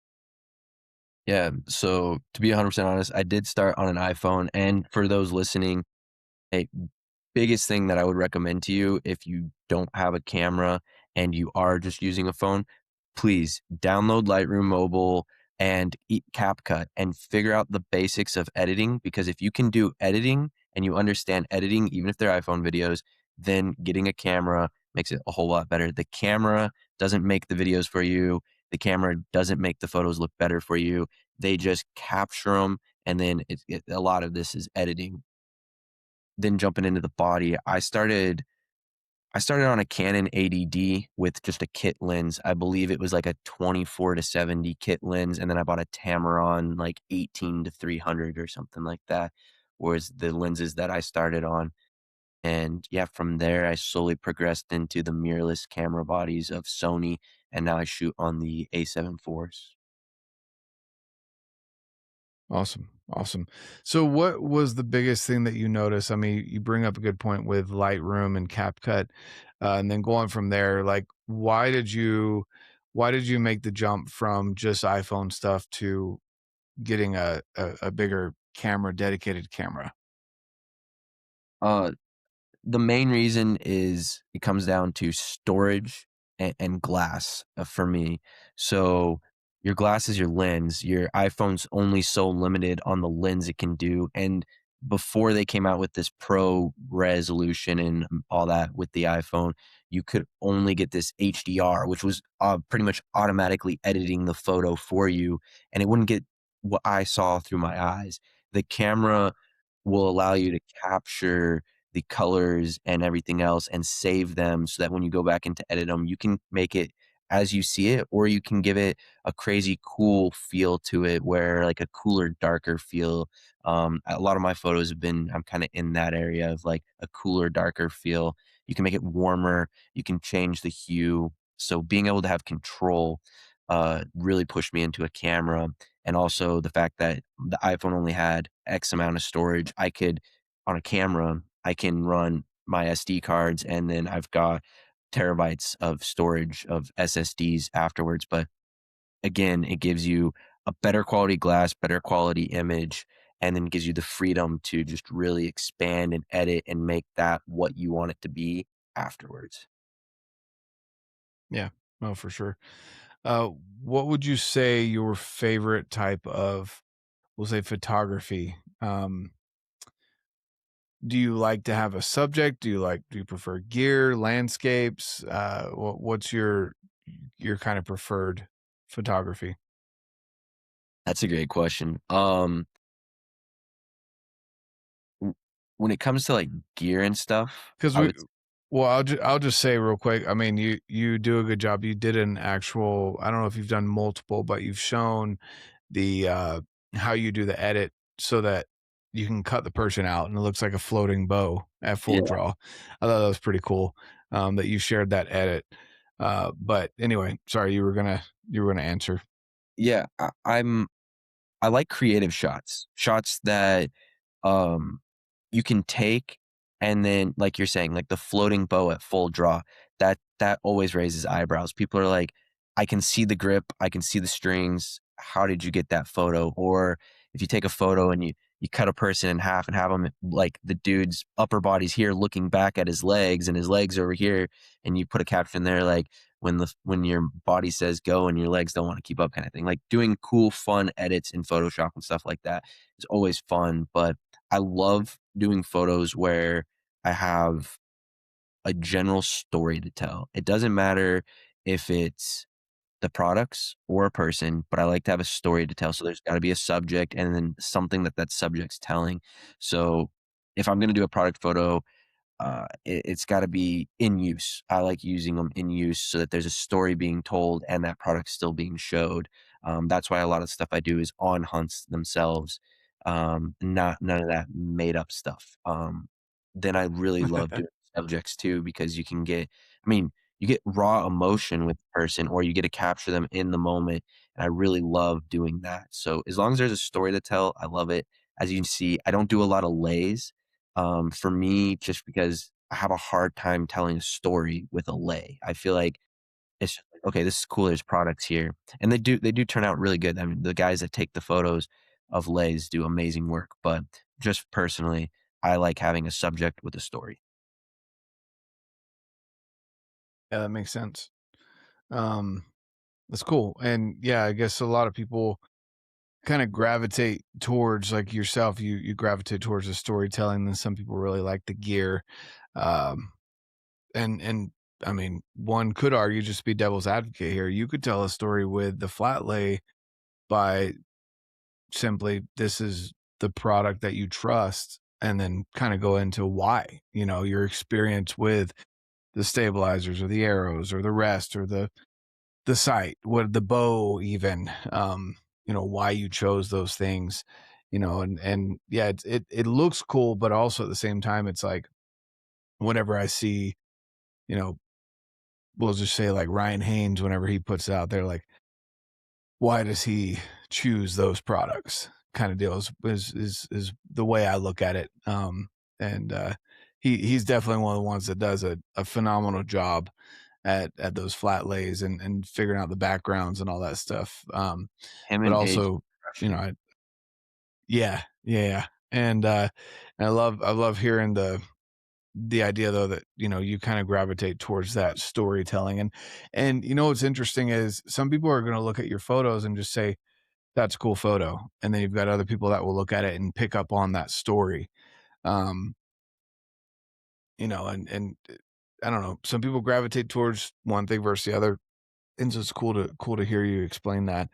Yeah. So to be 100% honest, I did start on an iPhone. And for those listening, hey, biggest thing that I would recommend to you if you don't have a camera and you are just using a phone, please download Lightroom Mobile and eat CapCut and figure out the basics of editing. Because if you can do editing and you understand editing, even if they're iPhone videos, then getting a camera makes it a whole lot better. The camera doesn't make the videos for you. The camera doesn't make the photos look better for you. They just capture them. And then a lot of this is editing. Then jumping into the body, I started on a Canon 80D with just a kit lens. I believe it was like a 24 to 70 kit lens, and then I bought a Tamron like 18 to 300 or something like that, was the lenses that I started on. And yeah, from there I slowly progressed into the mirrorless camera bodies of Sony, and now I shoot on the A7 IVs. Awesome. Awesome. So what was the biggest thing that you noticed? I mean, you bring up a good point with Lightroom and CapCut, and then going from there, like why did you make the jump from just iPhone stuff to getting a bigger camera, dedicated camera? Uh, the main reason is it comes down to storage. and glass for me. So your glass is your lens. Your iPhone's only so limited on the lens it can do. And before they came out with this pro resolution and all that with the iPhone, you could only get this HDR, which was pretty much automatically editing the photo for you, and it wouldn't get what I saw through my eyes. The camera will allow you to capture the colors and everything else and save them so that when you go back in to edit them, you can make it as you see it, or you can give it a crazy cool feel to it where like a cooler, darker feel. A lot of my photos have been, I'm kind of in that area of like a cooler, darker feel. You can make it warmer. You can change the hue. So being able to have control really pushed me into a camera. And also the fact that the iPhone only had X amount of storage, I could, on a camera, I can run my SD cards and then I've got terabytes of storage of SSDs afterwards. But again, it gives you a better quality glass, better quality image, and then gives you the freedom to just really expand and edit and make that what you want it to be afterwards. Yeah. Oh, for sure. Uh, what would you say your favorite type of, we'll say, photography? Do you like to have a subject? Do you prefer gear, landscapes? What's your kind of preferred photography? That's a great question. W when it comes to, like, gear and stuff, Because I we would well, I'll just say real quick, I mean, you do a good job. You did an actual, I don't know if you've done multiple, but you've shown the, how you do the edit so that you can cut the person out and it looks like a floating bow at full yeah, draw. I thought that was pretty cool, that you shared that edit. But anyway, sorry, you were gonna answer. yeah, I like creative shots, shots that um, you can take and then, like you're saying, like the floating bow at full draw, that always raises eyebrows. People are like, "I can see the grip, I can see the strings. How did you get that photo?" Or if you take a photo and you cut a person in half and have him like the dude's upper body's here looking back at his legs and his legs over here, and you put a caption there like when your body says go and your legs don't want to keep up kind of thing. Like doing cool, fun edits in Photoshop and stuff like that is always fun. But I love doing photos where I have a general story to tell. It doesn't matter if it's the products or a person, but I like to have a story to tell. So there's got to be a subject and then something that that subject's telling. So if I'm going to do a product photo, it's got to be in use. I like using them in use so that there's a story being told and that product still being showed. That's why a lot of stuff I do is on hunts themselves, not none of that made up stuff. Then I really love doing subjects too because you can get, I mean, you get raw emotion with the person or you get to capture them in the moment. And I really love doing that. So as long as there's a story to tell, I love it. As you can see, I don't do a lot of lays for me, just because I have a hard time telling a story with a lay. I feel like it's just like, okay, this is cool. There's products here, and they do turn out really good. I mean, the guys that take the photos of lays do amazing work. But just personally, I like having a subject with a story. Yeah, that makes sense. Um, that's cool. And yeah, I guess a lot of people kind of gravitate towards, like yourself, you gravitate towards the storytelling, then some people really like the gear. Um, and I mean, one could argue, just be devil's advocate here, you could tell a story with the flat lay by simply, this is the product that you trust, and then kind of go into why, your experience with the stabilizers or the arrows or the rest or the sight, what the bow even, why you chose those things, and yeah, it looks cool, but also at the same time, it's like whenever I see, you know, we'll just say like Ryan Haynes, whenever he puts it out there, like, why does he choose those products? Kind of deal is the way I look at it. And he's definitely one of the ones that does a phenomenal job at those flat lays and figuring out the backgrounds and all that stuff. Him But and Gage also, crushing it. yeah, yeah, yeah. And I love hearing the idea though that, you kind of gravitate towards that storytelling. And what's interesting is some people are going to look at your photos and just say, that's a cool photo. And then you've got other people that will look at it and pick up on that story. Um, and I don't know, some people gravitate towards one thing versus the other. And so it's cool to hear you explain that.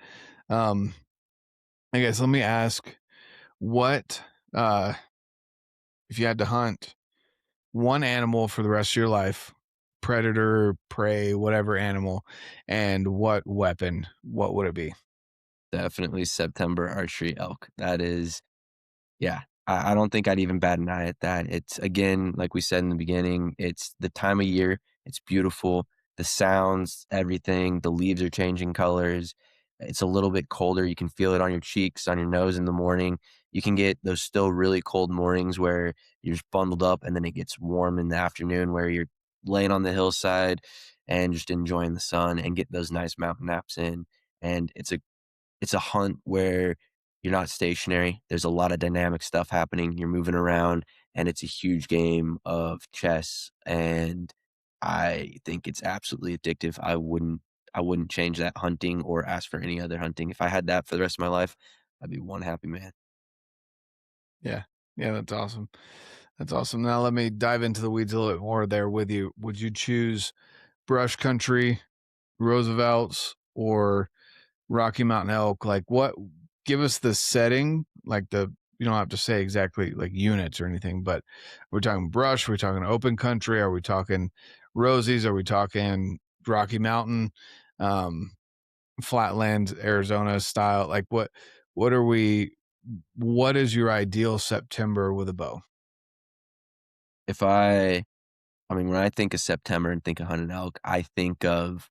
Um, I guess let me ask, what uh if you had to hunt one animal for the rest of your life, predator, prey, whatever animal, and what weapon, what would it be? Definitely September archery elk. That is, yeah, I don't think I'd even bat an eye at that. It's, again, like we said in the beginning, it's the time of year. It's beautiful. The sounds, everything. The leaves are changing colors. It's a little bit colder. You can feel it on your cheeks, on your nose in the morning. You can get those still really cold mornings where you're just bundled up, and then it gets warm in the afternoon where you're laying on the hillside and just enjoying the sun and get those nice mountain naps in. And it's a hunt where you're not stationary. There's a lot of dynamic stuff happening. You're moving around, and it's a huge game of chess. And I think it's absolutely addictive. I wouldn't change that hunting or ask for any other hunting. If I had that for the rest of my life, I'd be one happy man. Yeah. Yeah, that's awesome. That's awesome. Now let me dive into the weeds a little bit more there with you. Would you choose brush country, Roosevelt's, or Rocky Mountain elk? Like, what, give us the setting, like you don't have to say exactly like units or anything, but we're talking brush, we're talking open country, are we talking rosies, are we talking Rocky Mountain, um, flatland, Arizona style? Like, what are we, what is your ideal September with a bow? If I mean, when I think of September and think of hunting elk, I think of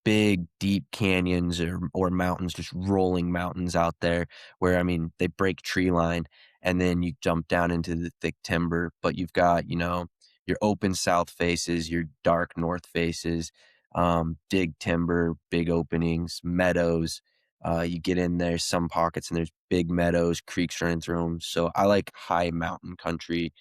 big, deep canyons or mountains, just rolling mountains out there where, I mean, they break tree line and then you jump down into the thick timber, but you've got, your open south faces, your dark north faces, big timber, big openings, meadows. You get in there, some pockets, and there's big meadows, creeks running through them. So I like high mountain country,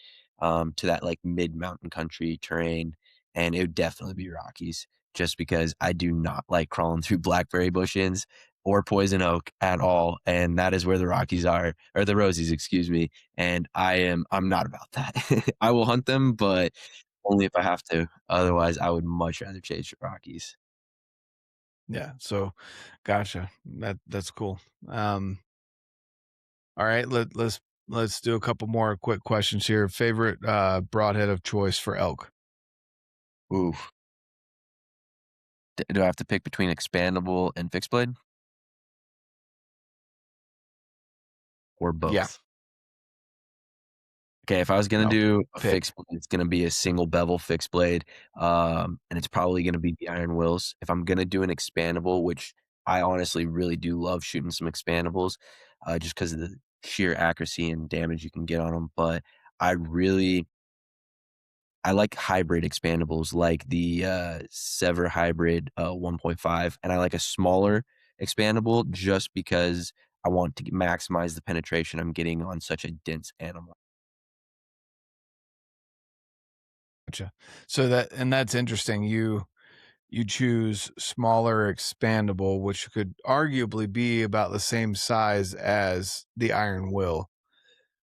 to that like mid mountain country terrain. And it would definitely be Rockies just because I do not like crawling through blackberry bushes or poison oak at all. And that is where the Rockies are, or the Rosies, excuse me. And I'm not about that. I will hunt them, but only if I have to. Otherwise, I would much rather chase the Rockies. Yeah. So gotcha. That's cool. All right, let's do a couple more quick questions here. Favorite broadhead of choice for elk? Ooh. Do I have to pick between expandable and fixed blade or Yeah. both? Okay, if I was gonna No. do a Pick. fixed blade, it's gonna be a single bevel fixed blade, and it's probably gonna be the iron wills. If I'm gonna do an expandable, which I honestly really do love shooting some expandables, just because of the sheer accuracy and damage you can get on them, but I really I like hybrid expandables, like the, Sever Hybrid, 1.5, and I like a smaller expandable just because I want to maximize the penetration I'm getting on such a dense animal. Gotcha. So that's interesting. You choose smaller expandable, which could arguably be about the same size as the iron will.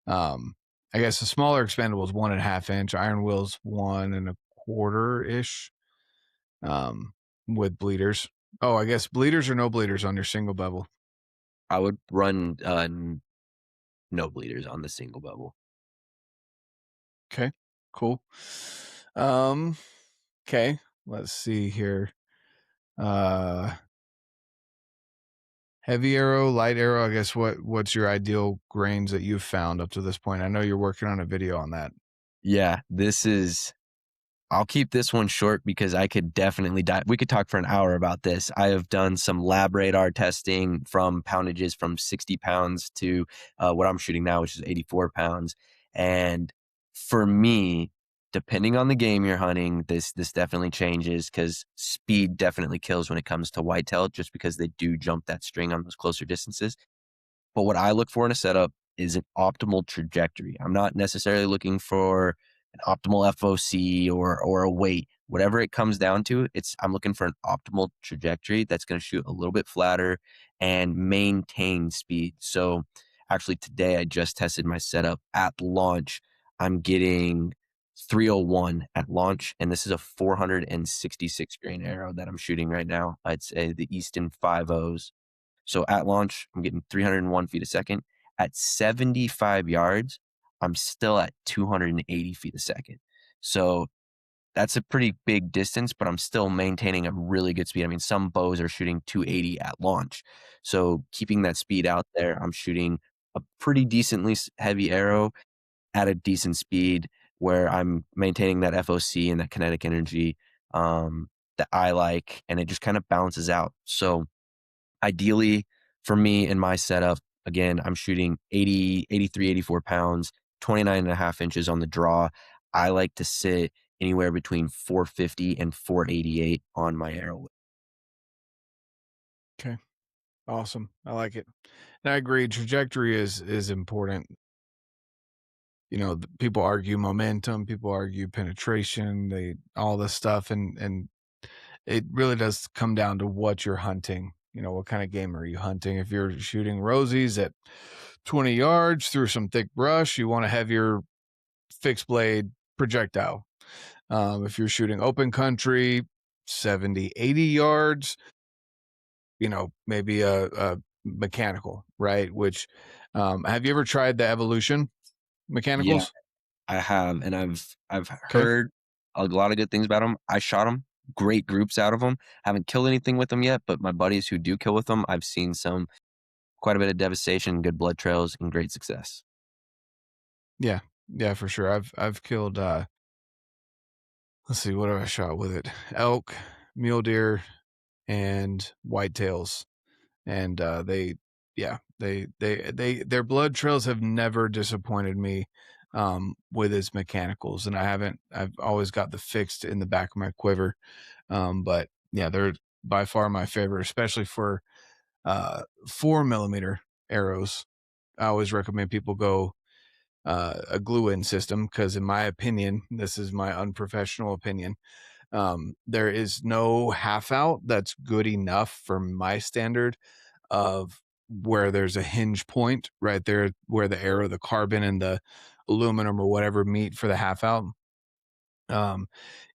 Um, I guess the smaller expandable is 1.5 inch. Iron will's 1.25 ish. Um, with bleeders. Oh, I guess bleeders or no bleeders on your single bevel. I would run, no bleeders on the single bevel. Okay, cool. Um, okay, let's see here. Uh, heavy arrow, light arrow. I guess what's your ideal grains that you've found up to this point? I know you're working on a video on that. Yeah, I'll keep this one short because I could definitely dive. We could talk for an hour about this. I have done some lab radar testing from poundages from 60 pounds to what I'm shooting now, which is 84 pounds. And for me, depending on the game you're hunting, this definitely changes because speed definitely kills when it comes to whitetail, just because they do jump that string on those closer distances. But what I look for in a setup is an optimal trajectory. I'm not necessarily looking for an optimal FOC or a weight, whatever it comes down to. I'm looking for an optimal trajectory that's going to shoot a little bit flatter and maintain speed. So actually today I just tested my setup at launch. I'm getting 301 at launch, and this is a 466 grain arrow that I'm shooting right now. I'd say the Easton 5.0s. So at launch, I'm getting 301 feet a second. At 75 yards, I'm still at 280 feet a second. So that's a pretty big distance, but I'm still maintaining a really good speed. I mean, some bows are shooting 280 at launch. So keeping that speed out there, I'm shooting a pretty decently heavy arrow at a decent speed where I'm maintaining that FOC and that kinetic energy that I like, and it just kind of balances out. So ideally for me in my setup, again, I'm shooting 80, 83, 84 pounds, 29 and a half inches on the draw. I like to sit anywhere between 450 and 488 on my arrow. Okay. Awesome. I like it. And I agree. Trajectory is important. People argue momentum, people argue penetration, all this stuff, and it really does come down to what you're hunting. What kind of game are you hunting? If you're shooting rosies at 20 yards through some thick brush, you want a heavier fixed blade projectile. If you're shooting open country, 70, 80 yards, maybe a mechanical, right? Which, have you ever tried the Evolution Yeah, mechanicals? I have, and I've Okay. heard a lot of good things about them. I shot them, great groups out of them. Haven't killed anything with them yet, but my buddies who do kill with them, I've seen quite a bit of devastation, good blood trails, and great success. Yeah. Yeah, for sure. I've killed let's see, what have I shot with it? Elk, mule deer, and whitetails. And their blood trails have never disappointed me with its mechanicals. And I've always got the fixed in the back of my quiver. But yeah, they're by far my favorite, especially for 4 millimeter arrows. I always recommend people go a glue in system because, in my opinion, this is my unprofessional opinion. There is no half out that's good enough for my standard of where there's a hinge point right there where the arrow, the carbon and the aluminum or whatever meet for the half out. Um,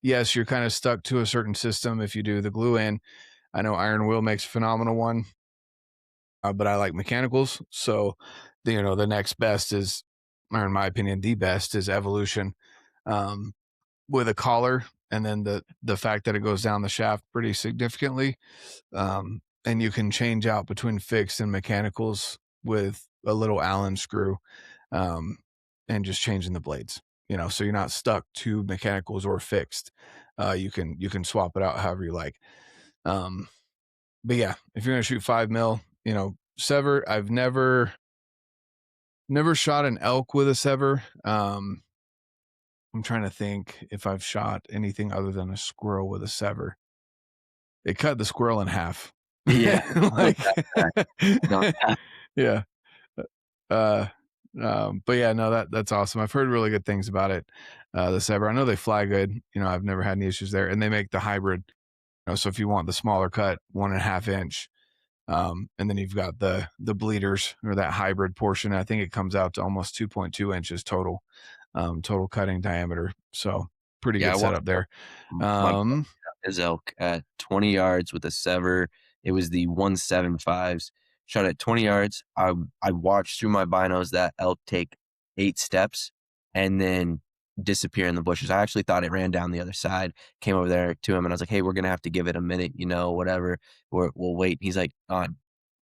yes, you're kind of stuck to a certain system if you do the glue in. I know Iron Will makes a phenomenal one, but I like mechanicals. So, the next best is, or in my opinion, the best is Evolution, um, with a collar, and then the fact that it goes down the shaft pretty significantly, and you can change out between fixed and mechanicals with a little Allen screw, um, and just changing the blades. So you're not stuck to mechanicals or fixed. You can swap it out however you like. Um, but yeah, if you're gonna shoot 5 mil, sever. I've never shot an elk with a sever. I'm trying to think if I've shot anything other than a squirrel with a sever. It cut the squirrel in half. Yeah, Like, I don't yeah. Uh, but yeah, no, that's awesome. I've heard really good things about it. The sever. I know they fly good. I've never had any issues there, and they make the hybrid. So if you want the smaller cut, 1.5 inch, and then you've got the bleeders or that hybrid portion. I think it comes out to almost 2.2 inches total cutting diameter. So pretty Yeah, I good watched setup there. my buddy Um, shot his elk at 20 yards with a sever. It was the 175s. Shot at 20 yards. I watched through my binos that elk take 8 steps and then disappear in the bushes. I actually thought it ran down the other side. Came over there to him and I was like, "Hey, we're gonna have to give it a minute, whatever. We'll wait." He's like,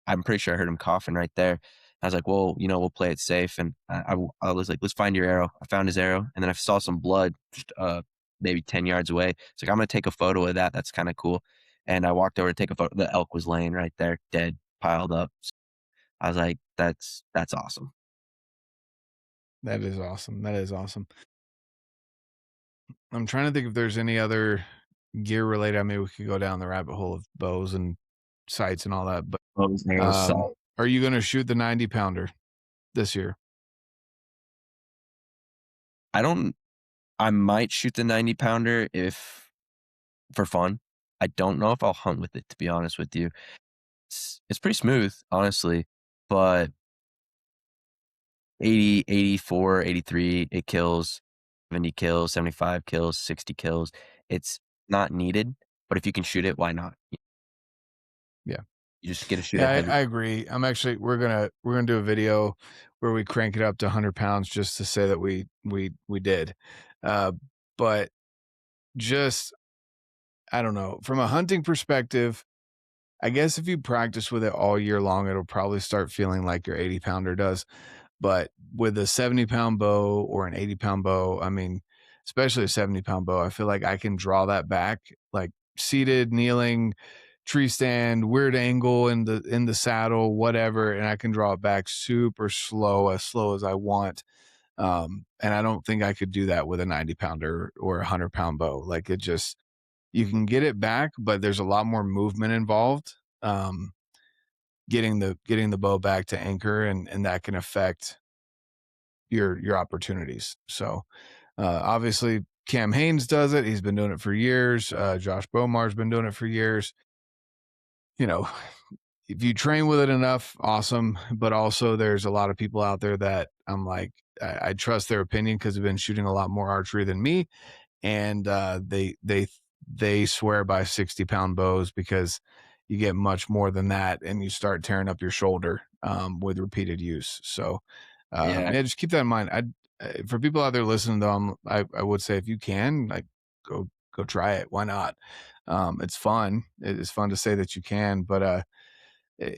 I'm pretty sure I heard him coughing right there. I was like, well, we'll play it safe. And I was like, let's find your arrow. I found his arrow. And then I saw some blood just maybe 10 yards away. It's like, I'm going to take a photo of that. That's kind of cool. And I walked over to take a photo. The elk was laying right there, dead, piled up. So I was like, that's awesome. that is awesome. That is awesome. I'm trying to think if there's any other gear related. I mean, we could go down the rabbit hole of bows and sights and all that. But Those arrows solid. are you going to shoot the 90 pounder this year? I don't. I might shoot the 90 pounder if for fun. I don't know if I'll hunt with it, to be honest with you. It's pretty smooth, honestly, but 80, 84, 83, it kills, 70 kills, 75 kills, 60 kills. It's not needed, but if you can shoot it, why not? Yeah. You just get to shoot a Yeah, heavy. I agree. I'm actually we're gonna do a video where we crank it up to 100 pounds just to say that we did. Uh, but just I don't know. From a hunting perspective, I guess if you practice with it all year long, it'll probably start feeling like your 80 pounder does. But with a 70-pound bow or an 80-pound bow, I mean, especially a 70-pound bow, I feel like I can draw that back, like seated, kneeling, tree stand, weird angle in the saddle, whatever, and I can draw it back super slow as I want. And I don't think I could do that with a 90-pounder or a 100-pound bow. Like it just you can get it back, but there's a lot more movement involved. Getting the bow back to anchor and that can affect your opportunities. So obviously Cam Haynes does it. He's been doing it for years. Josh Bomar's been doing it for years. You know, if you train with it enough, awesome. But also there's a lot of people out there that I'm like, I trust their opinion because they've been shooting a lot more archery than me. And they swear by 60-pound bows because you get much more than that and you start tearing up your shoulder with repeated use. So Yeah, yeah, just keep that in mind. For people out there listening though, I would say if you can, like go try it. Why not? It's fun. It's fun to say that you can, but eh,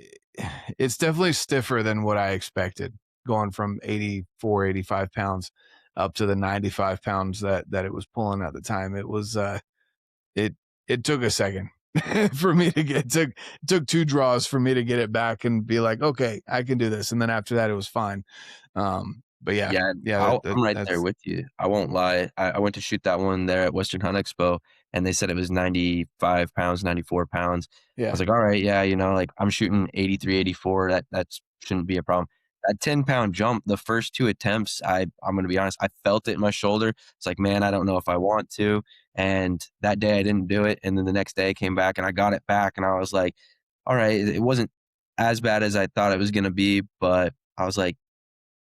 it's definitely stiffer than what I expected going from 84, 85 pounds up to the 95 pounds that it was pulling at the time. It was it it took a second for me to get took two draws for me to get it back and be like, okay, I can do this. And then after that it was fine. But yeah, yeah, yeah, I'm right there that's with you. I won't lie. I went to shoot that one there at Western Hunt Expo, and they said it was 95 pounds, 94 pounds. I was yeah. like, all right, yeah, like I'm shooting 83, 84. That shouldn't be a problem. That 10-pound jump, the first two attempts, I'm gonna be honest, I felt it in my shoulder. It's like, man, I don't know if I want to. And that day I didn't do it. And then the next day I came back and I got it back, and I was like, all right, it wasn't as bad as I thought it was gonna be, but I was like,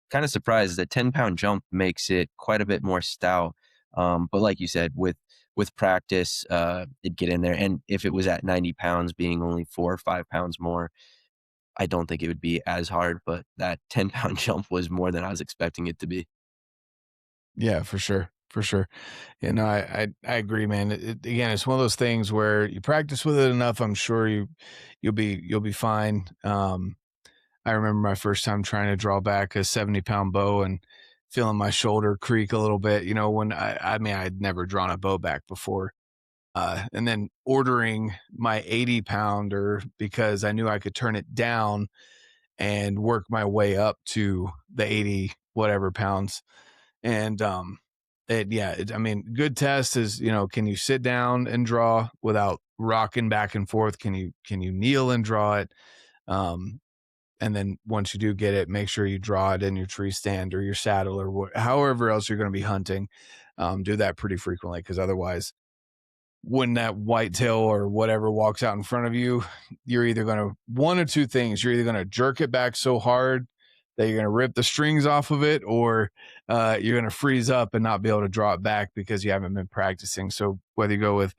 kind of surprised that 10-pound jump makes it quite a bit more stout. But like you said, with practice, it'd get in there. And if it was at 90 pounds, being only 4 or 5 pounds more, I don't think it would be as hard. But that 10-pound jump was more than I was expecting it to be. Yeah, for sure. For sure. Yeah, no, I agree, man. Again, it's one of those things where you practice with it enough, I'm sure you'll be fine. I remember my first time trying to draw back a 70-pound bow and feeling my shoulder creak a little bit, when I mean I'd never drawn a bow back before. And then ordering my 80 pounder because I knew I could turn it down and work my way up to the 80 whatever pounds. And I mean, good test is, can you sit down and draw without rocking back and forth? Can you kneel and draw it? Um, and then once you do get it, make sure you draw it in your tree stand or your saddle or however else you're going to be hunting. Do that pretty frequently because otherwise, when that whitetail or whatever walks out in front of you, you're either going to one or two things. You're either going to jerk it back so hard that you're going to rip the strings off of it, or you're going to freeze up and not be able to draw it back because you haven't been practicing. So whether you go with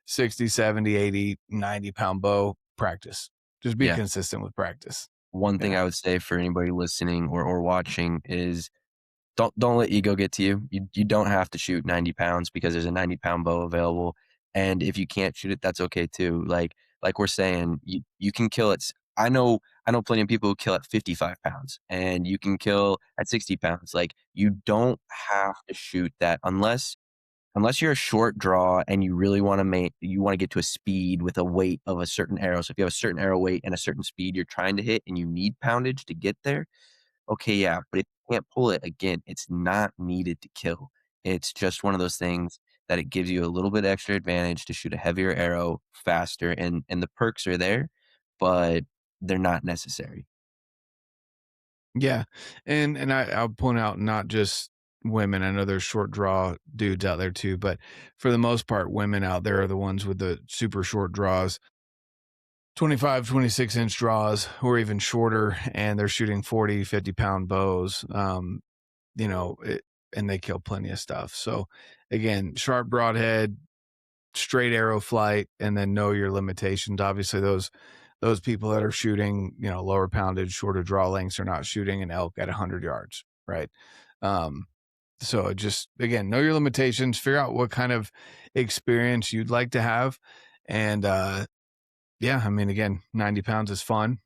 60, 70, 80, 90-pound bow, practice. Just be Yeah. consistent with practice. One thing Yeah. I would say for anybody listening or watching is don't let ego get to you. You don't have to shoot 90 pounds because there's a 90-pound bow available. And if you can't shoot it, that's okay too. Like we're saying, you can kill it. I know plenty of people who kill at 55 pounds, and you can kill at 60 pounds. Like you don't have to shoot that unless you're a short draw and you really want to get to a speed with a weight of a certain arrow. So if you have a certain arrow weight and a certain speed you're trying to hit and you need poundage to get there, okay, yeah, but if you can't pull it, again, it's not needed to kill. It's just one of those things that it gives you a little bit extra advantage to shoot a heavier arrow faster, and the perks are there, but they're not necessary. Yeah. And I'll point out not just women. I know there's short draw dudes out there too, but for the most part, women out there are the ones with the super short draws, 25, 26-inch draws, or even shorter, and they're shooting 40, 50-pound bows. You know, and they kill plenty of stuff. So again, sharp broadhead, straight arrow flight, and then know your limitations. Obviously, those people that are shooting, you know, lower poundage, shorter draw lengths are not shooting an elk at 100 yards, right? So just again, know your limitations, figure out what kind of experience you'd like to have, and yeah, I mean, again, 90 pounds is fun.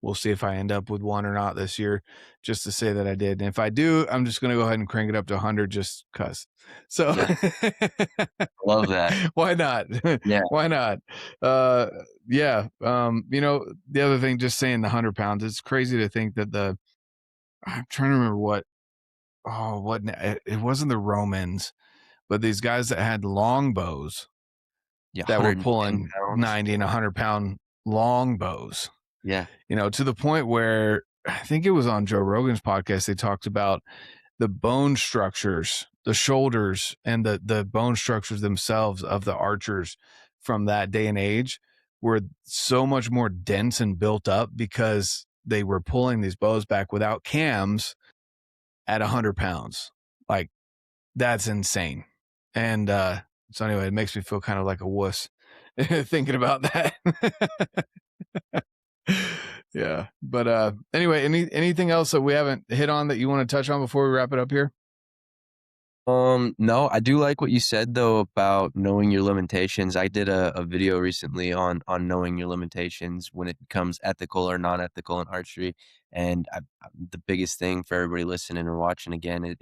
We'll see if I end up with one or not this year, just to say that I did. And if I do, I'm just going to go ahead and crank it up to 100 just because. So Yeah, love that. why not? Yeah. Why not? Yeah. You know, the other thing, just saying the 100 pounds, it's crazy to think that I'm trying to remember it wasn't the Romans, but these guys that had long bows Yeah, that were 110 pulling pounds. 90 and 100-pound long bows. Yeah. You know, to the point where I think it was on Joe Rogan's podcast, they talked about the bone structures, the shoulders, and the bone structures themselves of the archers from that day and age were so much more dense and built up because they were pulling these bows back without cams at 100 pounds. Like, that's insane. And so anyway, it makes me feel kind of like a wuss thinking about that. Yeah. But anyway, anything else that we haven't hit on that you want to touch on before we wrap it up here? No, I do like what you said though about knowing your limitations. I did a video recently on knowing your limitations when it becomes ethical or non-ethical in archery. And the biggest thing for everybody listening or watching again,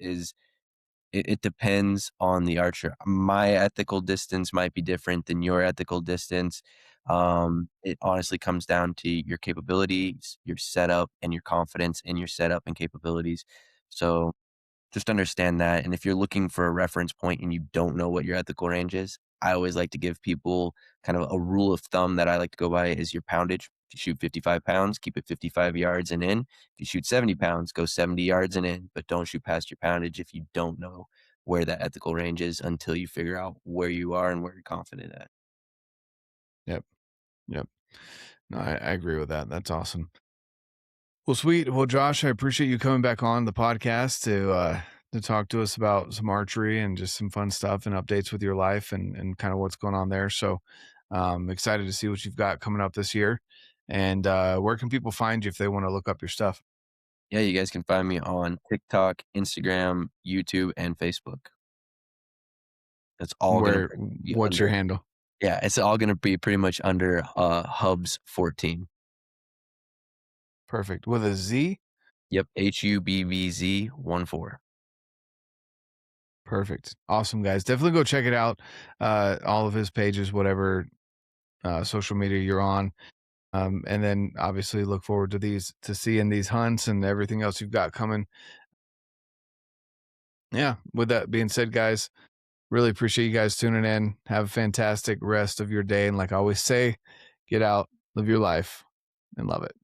it depends on the archer. My ethical distance might be different than your ethical distance. It honestly comes down to your capabilities, your setup, and your confidence in your setup and capabilities. So just understand that. And if you're looking for a reference point and you don't know what your ethical range is, I always like to give people kind of a rule of thumb that I like to go by is your poundage. If you shoot 55 pounds, keep it 55 yards and in. If you shoot 70 pounds, go 70 yards and in, but don't shoot past your poundage if you don't know where that ethical range is until you figure out where you are and where you're confident at. Yep. Yep. No, I agree with that. That's awesome. Well, sweet. Well, Josh, I appreciate you coming back on the podcast to talk to us about some archery and just some fun stuff and updates with your life and kind of what's going on there. So excited to see what you've got coming up this year. And where can people find you if they want to look up your stuff? Yeah, you guys can find me on TikTok, Instagram, YouTube, and Facebook. That's all going to be What's your under. handle? Yeah, it's all gonna be pretty much under, Hubs 14. Perfect. With a Z? Yep, HUBVZ 14. Perfect. Awesome, guys. Definitely go check it out. All of his pages, whatever social media you're on. And then obviously look forward to seeing these hunts and everything else you've got coming. Yeah. With that being said, guys, really appreciate you guys tuning in. Have a fantastic rest of your day. And like I always say, get out, live your life, and love it.